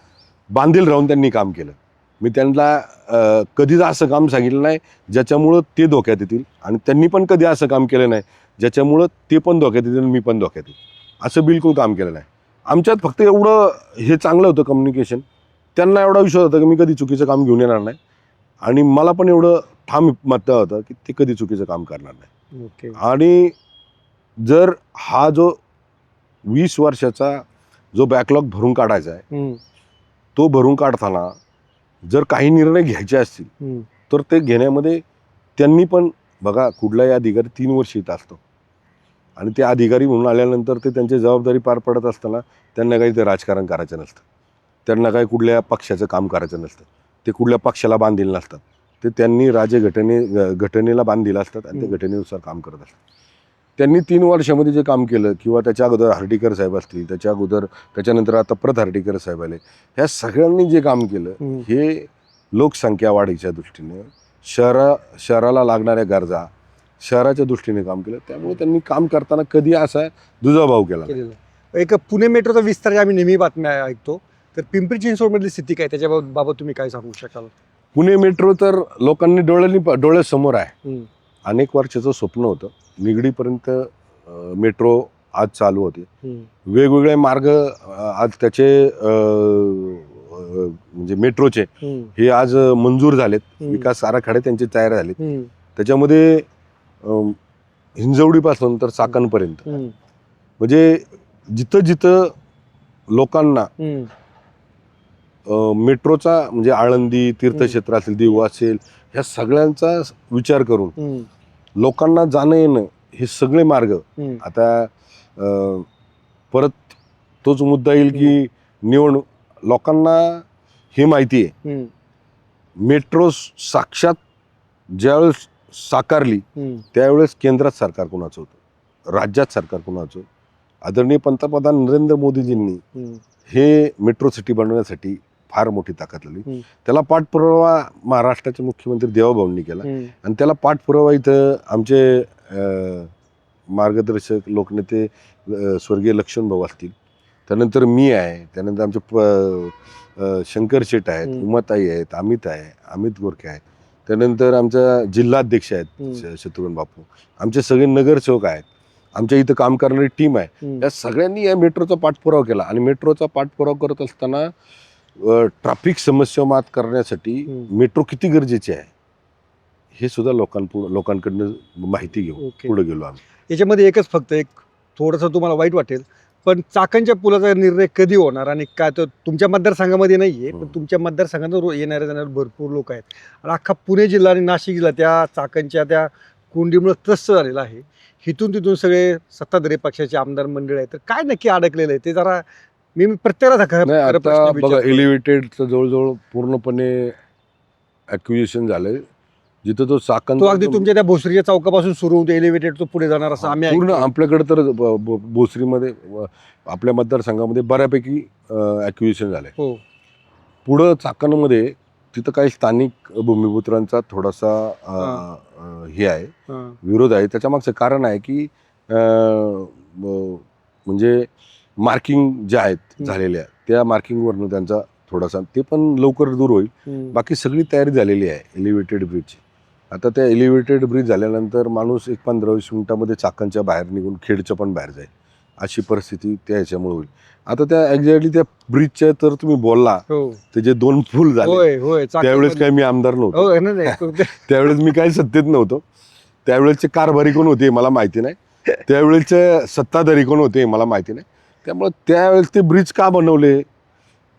बांधील राहून त्यांनी काम केलं. मी त्यांना कधीच असं काम सांगितलं नाही ज्याच्यामुळं ते धोक्यात येतील आणि त्यांनी पण कधी असं काम केलं नाही ज्याच्यामुळं ते पण धोक्यात येतील आणि मी पण धोक्यात येईल. असं बिलकुल काम केलं नाही. आमच्यात फक्त एवढं हे चांगलं होतं कम्युनिकेशन. त्यांना एवढा विश्वास होता की मी कधी चुकीचं काम घेऊन येणार नाही आणि मला पण एवढं ठाम मत होतं की ते कधी चुकीचं काम करणार नाही. आणि जर हा जो 20 वर्षाचा जो बॅकलॉग भरून काढायचा आहे, तो भरून काढताना जर काही निर्णय घ्यायचे असतील तर ते घेण्यामध्ये त्यांनी पण बघा, कुठलाही अधिकारी 3 वर्ष येत असतो आणि ते अधिकारी म्हणून आल्यानंतर ते त्यांची जबाबदारी पार पडत असताना त्यांना काही ते राजकारण करायचं नसतं, त्यांना काही कुठल्या पक्षाचं काम करायचं नसतं, ते कुठल्या पक्षाला बांधील नसतात. ते त्यांनी घटनेला बांधील असतात आणि ते घटनेनुसार काम करत असतात. त्यांनी 3 वर्षामध्ये जे काम केलं किंवा त्याच्या अगोदर हर्डीकर साहेब असतील, त्याच्यानंतर आता परत हर्डीकर साहेब आले, ह्या सगळ्यांनी जे काम केलं हे लोकसंख्या वाढीच्या दृष्टीने शहराला लागणाऱ्या गरजा शहराच्या दृष्टीने काम केलं. त्यामुळे त्यांनी काम करताना कधी असा दुजाभाव केला नाही. केलेलं. एक पुणे मेट्रोचा विस्तार आम्ही नेहमी बातम्या ऐकतो, तर पिंपरी चिंचवडमधली स्थिती काय, त्याच्याबाबत तुम्ही काय सांगू शकाल? पुणे मेट्रो तर लोकांनी डोळ्यासमोर आहे. अनेक वर्षाचं स्वप्न होतं. निगडीपर्यंत मेट्रो आज चालू होते. वेगवेगळे मार्ग आज त्याचे म्हणजे मेट्रोचे हे आज मंजूर झालेत. विकास आराखडे त्यांचे तयार झालेत. त्याच्यामध्ये हिंजवडीपासून तर चाकणपर्यंत म्हणजे जिथं जिथं लोकांना मेट्रोचा म्हणजे आळंदी तीर्थक्षेत्र असेल, देऊ असेल, ह्या सगळ्यांचा विचार करून लोकांना जाणं येणं हे सगळे मार्ग आता परत तोच मुद्दा येईल की निवडणूक लोकांना हे माहिती आहे. मेट्रो साक्षात ज्यावेळेस साकारली त्यावेळेस केंद्रात सरकार कोणाचं होतं, राज्यात सरकार कोणाचं होतं. आदरणीय पंतप्रधान नरेंद्र मोदीजींनी हे मेट्रो सिटी बनवण्यासाठी फार मोठी ताकद लावली. त्याला पाठपुरावा महाराष्ट्राचे मुख्यमंत्री देवाभाऊंनी केला आणि त्याला पाठपुरावा इथं आमचे मार्गदर्शक लोकनेते स्वर्गीय लक्ष्मण भाऊ असतील, त्यानंतर मी आहे, त्यानंतर आमचे शंकर शेठ आहेत, उमाताई आहेत, अमित गोरखे आहेत, त्यानंतर आमचा जिल्हाध्यक्ष आहेत शत्रुघ्न बापू, आमचे सगळे नगरसेवक आहेत, आमच्या इथं काम करणारी टीम आहे. या सगळ्यांनी या मेट्रोचा पाठपुरावा केला आणि मेट्रोचा पाठपुरावा करत असताना ट्रॅफिक समस्या मात करण्यासाठी मेट्रो किती गरजेची आहे हे सुद्धा लोकांकडनं माहिती घेऊ पुढे गेलो आम्ही. याच्यामध्ये एकच फक्त एक थोडंसं तुम्हाला वाईट वाटेल, पण चाकणच्या पुलाचा निर्णय कधी होणार आणि काय, तर तुमच्या मतदारसंघामध्ये नाहीये, पण तुमच्या मतदारसंघात येणारे जाणारे भरपूर लोक आहेत आणि अख्खा पुणे जिल्हा आणि नाशिक जिल्हा त्या चाकणच्या त्या कोंडीमुळे त्रस्त झालेला आहे. हिथून तिथून सगळे सत्ताधारी पक्षाचे आमदार मंडळ आहेत, तर काय नक्की अडकलेलं आहे ते जरा मी प्रत्येकाला आता बघा, एलिव्हेटेडचं जवळजवळ पूर्णपणे ॲक्विजिशन झालंय. जिथं तो चाकण अगदी तुमच्या त्या भोसरीच्या चौकापासून सुरू होतो एलिव्हेटेड तो पुढे जाणार असं आम्ही पूर्ण आपल्याकडे तर भोसरीमध्ये आपल्या मतदारसंघामध्ये बऱ्यापैकी ॲक्विजिशन झालंय. हो. पुढं चाकणमध्ये तिथं काही स्थानिक भूमिपुत्रांचा थोडासा हे आहे, विरोध आहे. त्याच्या मागचं कारण आहे की म्हणजे मार्किंग ज्या आहेत झालेल्या त्या मार्किंगवरनं त्यांचा थोडासा ते पण लवकर दूर होईल. बाकी सगळी तयारी झालेली आहे एलिव्हेटेड ब्रिजची. आता त्या एलिव्हेटेड ब्रिज झाल्यानंतर माणूस एक 15-20 मिनिटामध्ये चाकणच्या बाहेर निघून खेडच्या पण बाहेर जाईल अशी परिस्थिती त्या ह्याच्यामुळे होईल. आता त्या एक्झॅक्टली त्या ब्रिजच्या तर तुम्ही बोलला ते जे 2 पूल झाले त्यावेळेस काही मी आमदार नव्हतो, त्यावेळेस मी काही सत्तेत नव्हतो, त्यावेळेसचे कारभारी कोण होते मला माहिती नाही, त्यावेळेसचे सत्ताधारी कोण होते मला माहिती नाही. त्यामुळे त्यावेळेस ते ब्रिज का बनवले,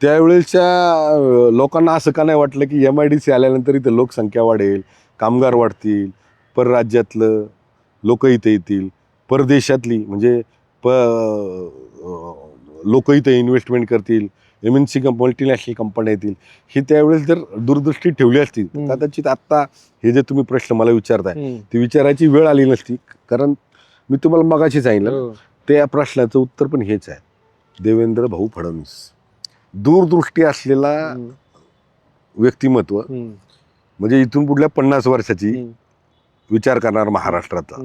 त्यावेळेसच्या लोकांना असं का नाही वाटलं की MIDC आल्यानंतर इथं लोकसंख्या वाढेल, कामगार वाढतील, परराज्यातलं लोक इथे येतील, परदेशातली म्हणजे लोक इथे इन्व्हेस्टमेंट करतील, MNC मल्टीनॅशनल कंपन्या येतील. हे त्यावेळेस जर दूरदृष्टी ठेवली असती कदाचित आत्ता हे जे तुम्ही प्रश्न मला विचारताय ती विचारायची वेळ आली नसती. कारण मी तुम्हाला मगाशी सांगितलं त्या प्रश्नाचं उत्तर पण हेच आहे. देवेंद्र भाऊ फडणवीस दूरदृष्टी असलेला व्यक्तिमत्व, म्हणजे इथून पुढल्या 50 वर्षाची विचार करणार महाराष्ट्राचा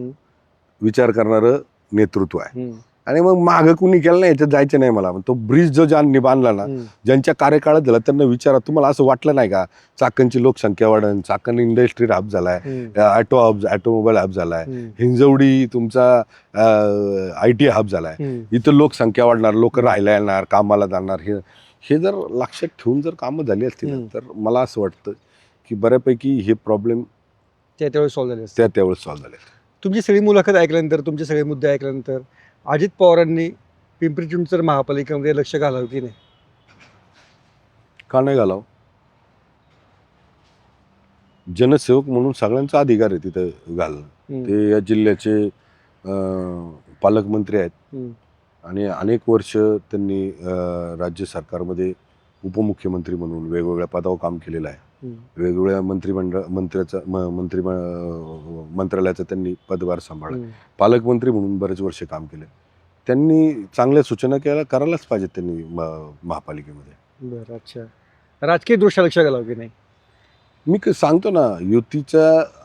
विचार करणारं नेतृत्व आहे. आणि मग मागं कुणी केलं नाही याच्यात जायचं नाही मला. तो ब्रिज जो ज्यांनी बांधला ना, ज्यांच्या कार्यकाळात झाला त्यांना विचारा, तुम्हाला असं वाटलं नाही का चाकणची लोकसंख्या वाढन, चाकण इंडस्ट्री हब झालाय, ऑटोमोबाईल हब झालाय, हिंजवडी तुमचा IT हब झालाय, इथं लोकसंख्या वाढणार, लोक राहायला येणार, कामाला जाणार. हे जर लक्षात ठेवून जर कामं झाली असतील तर मला असं वाटतं की बऱ्यापैकी हे प्रॉब्लेम त्यावेळेस सॉल्व्ह झाले. तुमची सगळी मुलाखत ऐकल्यानंतर, तुमचे सगळे मुद्दे ऐकल्यानंतर अजित पवारांनी पिंपरी चिंचवड महापालिकेमध्ये लक्ष घालावं की नाही? का नाही घालावं? जनसेवक म्हणून सगळ्यांचा अधिकार आहे तिथं घालणं. ते या जिल्ह्याचे पालकमंत्री आहेत आणि अनेक वर्ष त्यांनी राज्य सरकारमध्ये उपमुख्यमंत्री म्हणून वेगवेगळ्या पदावर काम केलेलं आहे. वेगवेगळ्या मंत्रालयाचा त्यांनी पदभार सांभाळला. पालकमंत्री म्हणून बरेच वर्ष काम केले. त्यांनी चांगल्या सूचना करायलाच पाहिजेत त्यांनी महापालिकेमध्ये. बरं, अच्छा. राजकीय दृष्ट्या लक्ष घालावं की नाही? सांगतो ना,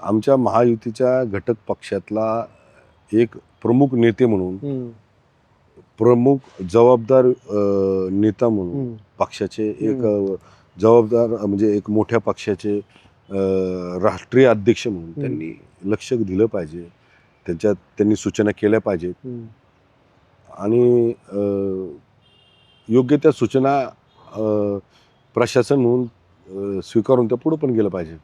आमच्या महायुतीच्या घटक पक्षातला एक प्रमुख नेते म्हणून, प्रमुख जबाबदार नेता म्हणून, पक्षाचे एक जबाबदार म्हणजे एक मोठ्या पक्षाचे राष्ट्रीय अध्यक्ष म्हणून त्यांनी लक्ष दिलं पाहिजे, त्यांनी सूचना केल्या पाहिजेत आणि योग्य त्या सूचना प्रशासन म्हणून स्वीकारून त्या पुढे पण गेलं पाहिजे.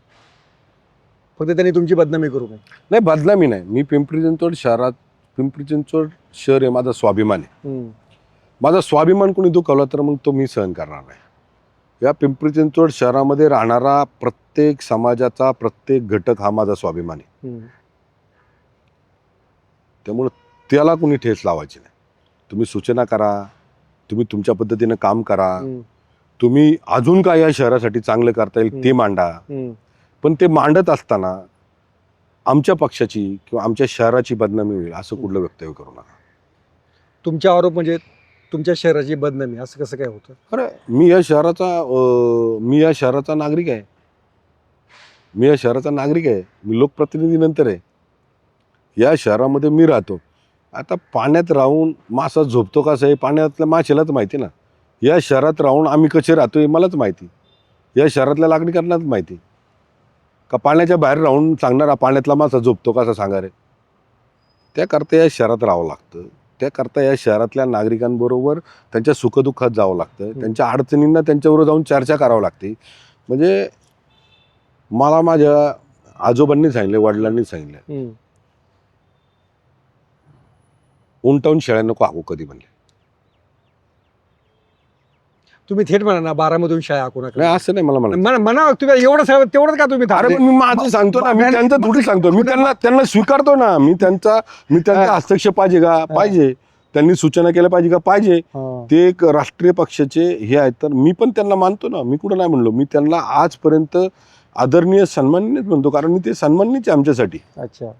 फक्त त्यांनी तुमची बदनामी करू नये. नाही, बदनामी नाही. मी पिंपरी चिंचवड शहर हे माझा स्वाभिमान आहे. माझा स्वाभिमान कोणी दुखावला तर मग तो मी सहन करणार नाही. या पिंपरी चिंचवड शहरामध्ये राहणारा प्रत्येक समाजाचा प्रत्येक घटक हा माझा स्वाभिमान आहे. त्यामुळे त्याला कोणी ठेच लावायची नाही. तुम्ही सूचना करा, तुम्ही तुमच्या पद्धतीने काम करा, तुम्ही अजून काय या शहरासाठी चांगलं करता येईल ते मांडा. पण ते मांडत असताना आमच्या पक्षाची किंवा आमच्या शहराची बदनामी होईल असं कुठलं वक्तव्य करू नका. तुमच्या आरोप म्हणजे तुमच्या शहराची बदनामी असं कसं काय होतं? अरे मी या शहराचा नागरिक आहे. मी लोकप्रतिनिधी नंतर आहे. या शहरामध्ये मी राहतो. आता पाण्यात राहून मासा झोपतो कसा हे पाण्यातल्या माशालाच माहिती ना. या शहरात राहून आम्ही कसे राहतो हे मलाच माहिती, या शहरातल्या नागरिकांनाच माहिती. का पाण्याच्या बाहेर राहून सांगणारा पाण्यातला मासा झोपतो कसा सांगा रे? त्याकरता या शहरात राहावं लागतं. त्याकरता या शहरातल्या नागरिकांबरोबर त्यांच्या सुखदुःखात जावं लागतं. त्यांच्या अडचणींना त्यांच्याबरोबर जाऊन चर्चा करावं लागते. म्हणजे मला माझ्या आजोबांनी सांगितले, वडिलांनी सांगितलं, उंटावून शेळ्या नको हाकू कधी म्हणले. तुम्ही थेट म्हणा ना, बारामधून शाळा हाकू नका. नाही असं नाही मला म्हणा. म्हणा तुम्ही एवढं तेवढंच का तुम्ही? अरे मी माझं सांगतो ना, मी त्यांचं थोडी सांगतो. मी त्यांना स्वीकारतो ना. मी त्यांचा हस्तक्षेप पाहिजे का? पाहिजे. त्यांनी सूचना केल्या पाहिजे का? पाहिजे. ते एक राष्ट्रीय पक्षाचे हे आहेत तर मी पण त्यांना मानतो ना. मी कुठं नाही म्हणलो. मी त्यांना आजपर्यंत आदरणीय सन्माननीयच म्हणतो, कारण मी ते सन्माननीय आमच्यासाठी. अच्छा,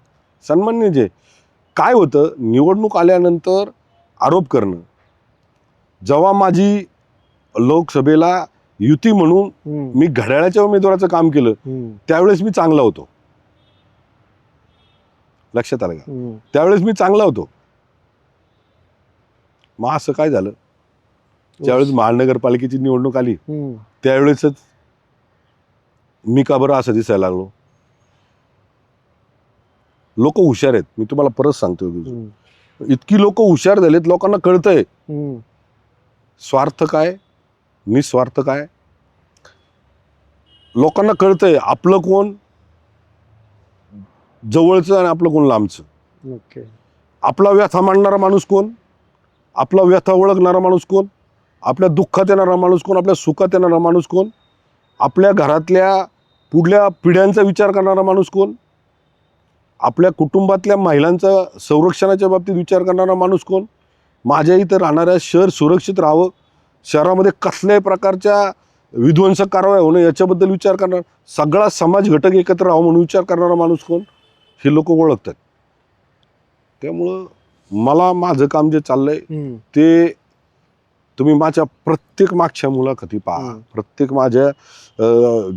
सन्माननीय जे काय होतं, निवडणूक आल्यानंतर आरोप करणं. जेव्हा माझी लोकसभेला युती म्हणून मी घड्याळाच्या उमेदवाराचं काम केलं त्यावेळेस मी चांगला होतो. लक्षात आलं का? त्यावेळेस मी चांगला होतो. मग असं काय झालं, ज्यावेळेस महानगरपालिकेची निवडणूक आली त्यावेळेसच मी का बरं असं दिसायला लागलो? लोक हुशार आहेत. मी तुम्हाला परत सांगतो, इतकी लोक हुशार झालेत, लोकांना कळतंय स्वार्थ काय, निस्वार्थ काय. लोकांना कळतंय आपलं कोण जवळचं आणि आपलं कोण लांबचं. आपला व्यथा मांडणारा माणूस कोण, आपला व्यथा ओळखणारा माणूस कोण, आपल्या दुःखात येणारा माणूस कोण, आपल्या सुखात येणारा माणूस कोण, आपल्या घरातल्या पुढल्या पिढ्यांचा विचार करणारा माणूस कोण, आपल्या कुटुंबातल्या महिलांचा संरक्षणाच्या बाबतीत विचार करणारा माणूस कोण, माझ्या इथं राहणाऱ्या शहर सुरक्षित राहावं, शहरामध्ये कसल्याही प्रकारच्या विध्वंसक कारवाया होणं याच्याबद्दल विचार करणार, सगळा समाज घटक एकत्र राहावं म्हणून विचार करणारा माणूस कोण, हे लोक ओळखतात. त्यामुळं मला माझं काम जे चाललंय ते तुम्ही माझ्या प्रत्येक मागच्या मुलाखती पहा. प्रत्येक माझ्या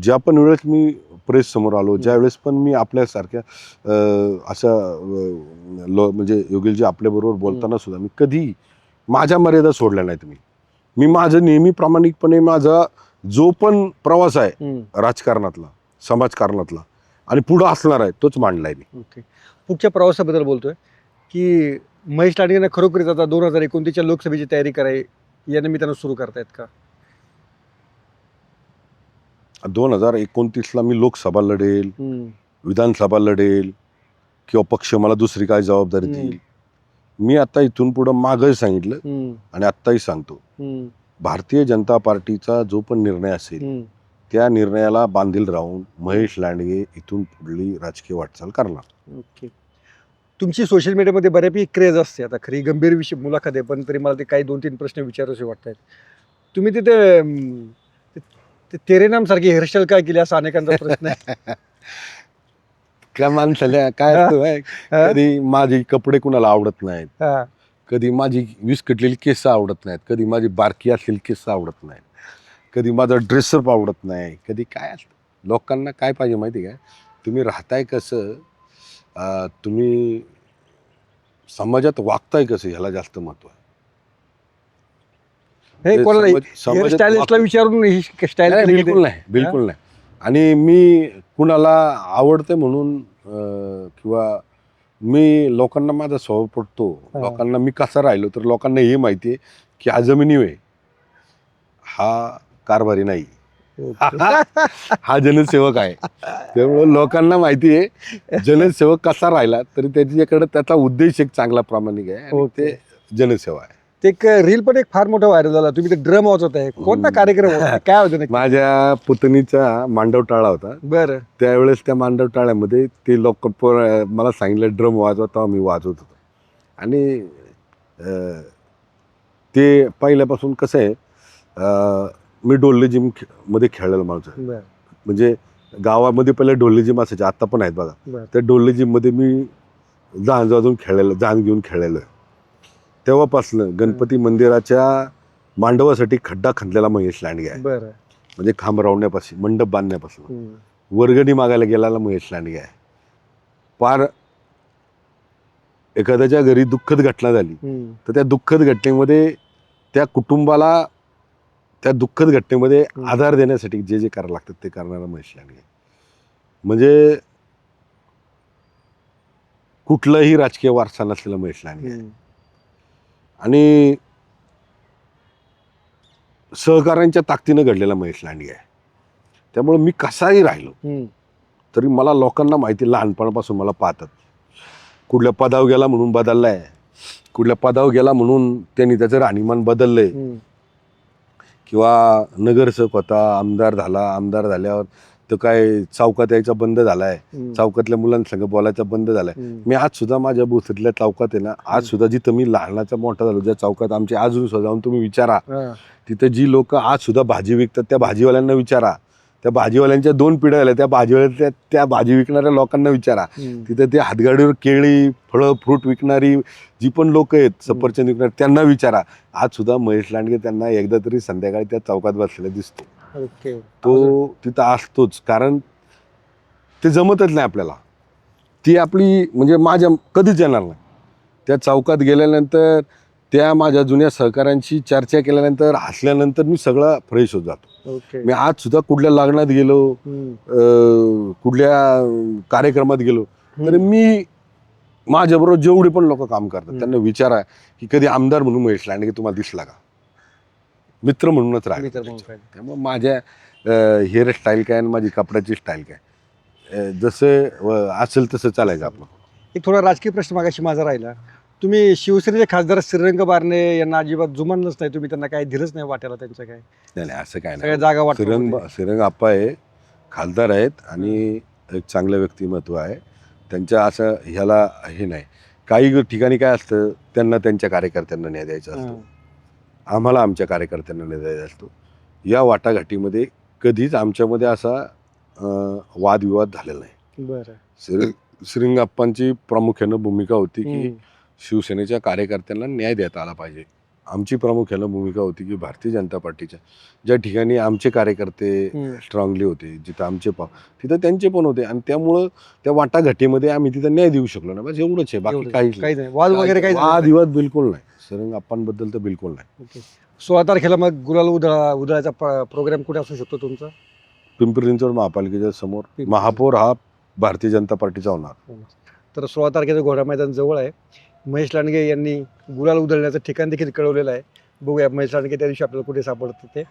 ज्या पण वेळेस मी प्रेस समोर आलो, ज्या वेळेस पण मी आपल्यासारख्या अशा म्हणजे योगेशजी आपल्याबरोबर बोलताना सुद्धा मी कधी माझ्या मर्यादा सोडल्या नाहीत. मी माझं नेहमी प्रामाणिकपणे माझा जो पण प्रवास आहे राजकारणातला, समाजकारणातला आणि पुढं असणार आहे तोच मांडलाय मी. ओके, पुढच्या प्रवासाबद्दल बोलतोय की महेश लांडगेंना खरोखरीच आता 2029च्या लोकसभेची तयारी कराय या निमित्तानं सुरू करतायत का? 2029ला मी लोकसभा लढेल, विधानसभा लढेल किंवा पक्ष मला दुसरी काय जबाबदारी देईल, मी आता इथून पुढं मागं सांगितलं आणि आत्ताही सांगतो, भारतीय जनता पार्टीचा जो पण निर्णय असेल त्या निर्णयाला बांधील राहून महेश लांडगे इथून पुढली राजकीय वाटचाल करणार. ओके, तुमची सोशल मीडियामध्ये बऱ्यापैकी क्रेज असते. आता खरी गंभीर विषय मुलाखत आहे, पण तरी मला ते काही 2-3 प्रश्न विचारायचे वाटतात. तुम्ही तिथे तेरे नाम सारखी हेअरस्टाईल काय केली असा अनेकांचा प्रश्न आहे. काय माणसाल्या काय कधी माझे कपडे कुणाला आवडत नाहीत, कधी माझी विस्कटलेली केस आवडत नाहीत, कधी माझी बारकी असलेली केस आवडत नाहीत, कधी माझा ड्रेसअप आवडत नाही, कधी काय असतं. लोकांना काय पाहिजे माहिती काय, तुम्ही राहताय कसं, तुम्ही समाजात वागताय कसं, ह्याला जास्त महत्व आहे. हे ते कोणाला समाजात हेअरस्टाईलिस्टला वागतो. विचारून ही स्टाईल नाही, बिलकुल नाही, बिलकुल नाही. आणि मी कुणाला आवडते म्हणून किंवा मी लोकांना माझा स्वभाव पडतो, हा. लोकांना मी कसा राहिलो तर लोकांना हे माहिती आहे की हा जमिनी आहे, हा कारभारी नाही, हा जनसेवक आहे. त्यामुळे लोकांना माहिती आहे जनसेवक कसा राहिला तरी त्याच्याकडे त्याचा उद्देश एक चांगला प्रामाणिक आहे आणि ते जनसेवा आहे. ते एक रील पण एक फार मोठा व्हायरल झाला, तुम्ही ते ड्रम वाजवत आहे, कोणता कार्यक्रम होता, काय होतं नक्की? माझ्या पुतणीचा मांडव टाळा होता. बरं. त्यावेळेस त्या मांडव टाळ्यामध्ये ते लोक मला सांगितलं ड्रम वाजवा, तेव्हा मी वाजवत होतो. आणि ते पहिल्यापासून कसं आहे, मी डोल्ले जिम मध्ये खेळलेलो माणूस आहे. बरं. म्हणजे गावामध्ये पहिले डोल्ले जिम असायचे, आता पण आहेत बघा. बरं. त्या डोल्ले जिम मध्ये मी जाण वाजवून खेळलेलं, जाण घेऊन खेळलेलो आहे. तेव्हापासनं गणपती मंदिराच्या मांडवासाठी खड्डा खणलेला महेश लांडगे आहे. बरं. म्हणजे खांब रावण्यापासून, मंडप बांधण्यापासून, हम्म. वर्गणी मागायला गेलेला महेश लांडगे आहे. पार एखाद्याच्या घरी दुःखद घटना झाली हम्म. तर त्या दुःखद घटनेमध्ये त्या कुटुंबाला त्या दुःखद घटनेमध्ये आधार देण्यासाठी जे जे करायला लागतात ते करणारा महेश लांडगे. म्हणजे कुठलाही राजकीय वारसा नसलेला महेश लांडगे आहे. आणि सहकाऱ्यांच्या ताकदीनं घडलेला महेश लांडगे आहे. त्यामुळे मी कसाही राहिलो तरी मला लोकांना माहिती, लहानपणापासून मला पाहतात. कुठल्या पदावर गेला म्हणून बदललाय, कुठल्या पदावर गेला म्हणून त्यांनी त्याचं राहणीमान बदललंय, किंवा नगरसेवक होता, आमदार झाला, आमदार झाल्यावर तो काय चौकात यायचा बंद झालाय, चौकातल्या मुलांसंग बोलायचा बंद झालाय. मी आज सुद्धा माझ्या भोसरीतल्या चौकात आहे ना, आज सुद्धा जिथं मी लहानाचा मोठा झालो, ज्या चौकात आमचे अजून सुद्धा जाऊन तुम्ही विचारा, तिथं जी लोक आज सुद्धा भाजी विकतात त्या भाजीवाल्यांना विचारा, त्या भाजीवाल्यांच्या 2 पिढ्या झाल्या, त्या भाजी विकणाऱ्या लोकांना विचारा. तिथं ते हातगाडीवर केळी, फळं, फ्रूट विकणारी जी पण लोक आहेत, सफरचंद विकणारी, त्यांना विचारा. आज सुद्धा महेश लांडगे त्यांना एकदा तरी संध्याकाळी त्या चौकात बसलेला दिसतो. तो तिथं असतोच, कारण ते जमतच नाही आपल्याला. ती आपली म्हणजे माझ्या कधीच येणार नाही. त्या चौकात गेल्यानंतर त्या माझ्या जुन्या सहकाऱ्यांशी चर्चा केल्यानंतर, हसल्यानंतर मी सगळा फ्रेश होत जातो. मी आज सुद्धा कुठल्या लग्नात गेलो, कुठल्या कार्यक्रमात गेलो, तर मी माझ्याबरोबर जेवढे पण लोक काम करतात त्यांना विचारा की कधी आमदार म्हणून महेश लांडगे तुम्हाला दिसला का, मित्र म्हणूनच राहिला. त्यामुळे माझ्या हेअरस्टाईल काय आणि माझी कपड्याची स्टाईल काय, जसं असेल तसं चालायचं आपलं. एक थोडा राजकीय प्रश्न मागाशी माझा राहिला. तुम्ही शिवसेनेचे खासदार श्रीरंग बारणे यांना अजिबात जुमानलंच नाही, तुम्ही त्यांना काय दिलंच नाही वाट्याला, त्यांचं काय? नाही, असं काय सगळ्या नाही. जागा वाटत. श्रीरंग आप्पा आहे, खासदार आहेत आणि एक चांगलं व्यक्तिमत्व आहे त्यांच्या. असं ह्याला हे नाही. काही ठिकाणी काय असतं, त्यांना त्यांच्या कार्यकर्त्यांना न्याय द्यायचा असतो, आम्हाला आमच्या कार्यकर्त्यांना न्याय द्यायचा असतो. या वाटाघाटीमध्ये कधीच आमच्यामध्ये असा वादविवाद झालेला नाही. बरं. श्रीरंग आप्पांची प्रामुख्यानं भूमिका होती की शिवसेनेच्या कार्यकर्त्यांना न्याय देता आला पाहिजे. आमची प्रामुख्यानं भूमिका होती की भारतीय जनता पार्टीच्या ज्या ठिकाणी आमचे कार्यकर्ते स्ट्रॉंगली होते, जिथं आमचे तिथं त्यांचे पण होते, आणि त्यामुळं त्या वाटाघाटीमध्ये आम्ही तिथं न्याय देऊ शकलो नाही. बस एवढंच आहे, बाकी काहीच नाही. वाद वगैरे काही वादविवाद बिलकुल नाही. श्रीरंग आप्पांबद्दल तर बिलकुल नाही. 16 तारखेला मग गुलाल उधळाचा प्रोग्राम कुठे असू शकतो तुमचा? पिंपरी चिंचवड महापालिकेच्या समोर. महापौर हा भारतीय जनता पार्टीचा होणार. तर 16 तारखेचं घोडा मैदान जवळ आहे. महेश लांडगे यांनी गुलाल उधळण्याचं ठिकाण देखील कळवलेलं आहे. बघूया महेश लांडगे त्या दिवशी आपल्याला कुठे सापडतं ते.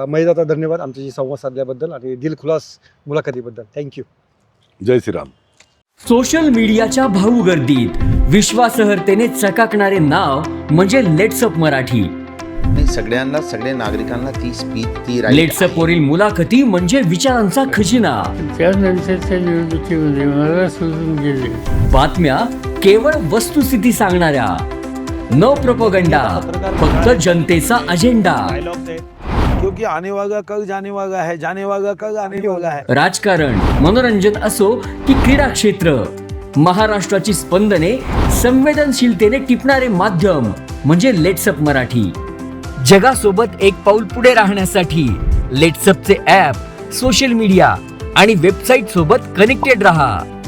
महेश दादा, धन्यवाद आमच्याशी संवाद साधल्याबद्दल आणि दिलखुलास मुलाखतीबद्दल. थँक्यू. जय श्रीराम. सोशल मीडियाच्या भाऊ गर्दीत विश्वासार्हतेने चकाकणारे नाव म्हणजे लेट्सअप मराठी. सगळ्यांना, सगळ्या नागरिकांना ती स्पीच, ती लेट्सअप वरील मुलाखती म्हणजे विचारांचा खजिना. त्यानंतरच्या निवडणुकीमध्ये मला सोडून गेले. बातम्या केवळ वस्तुस्थिती सांगणाऱ्या, न प्रोपगंडा, फक्त जनतेचा अजेंडा. क्योंकि आने वाला कल जाने वाला है, जाने वाला कल आने वाला है. राजकारण, मनोरंजन असो की क्रीडा क्षेत्र, महाराष्ट्राची स्पंदने संवेदनशीलतेने टिपणारे माध्यम म्हणजे लेट्सअप मराठी. जगासोबत एक पाऊल पुढे राहण्यासाठी लेट्सअपचे ॲप, सोशल मीडिया आणि वेबसाईट सोबत कनेक्टेड रहा.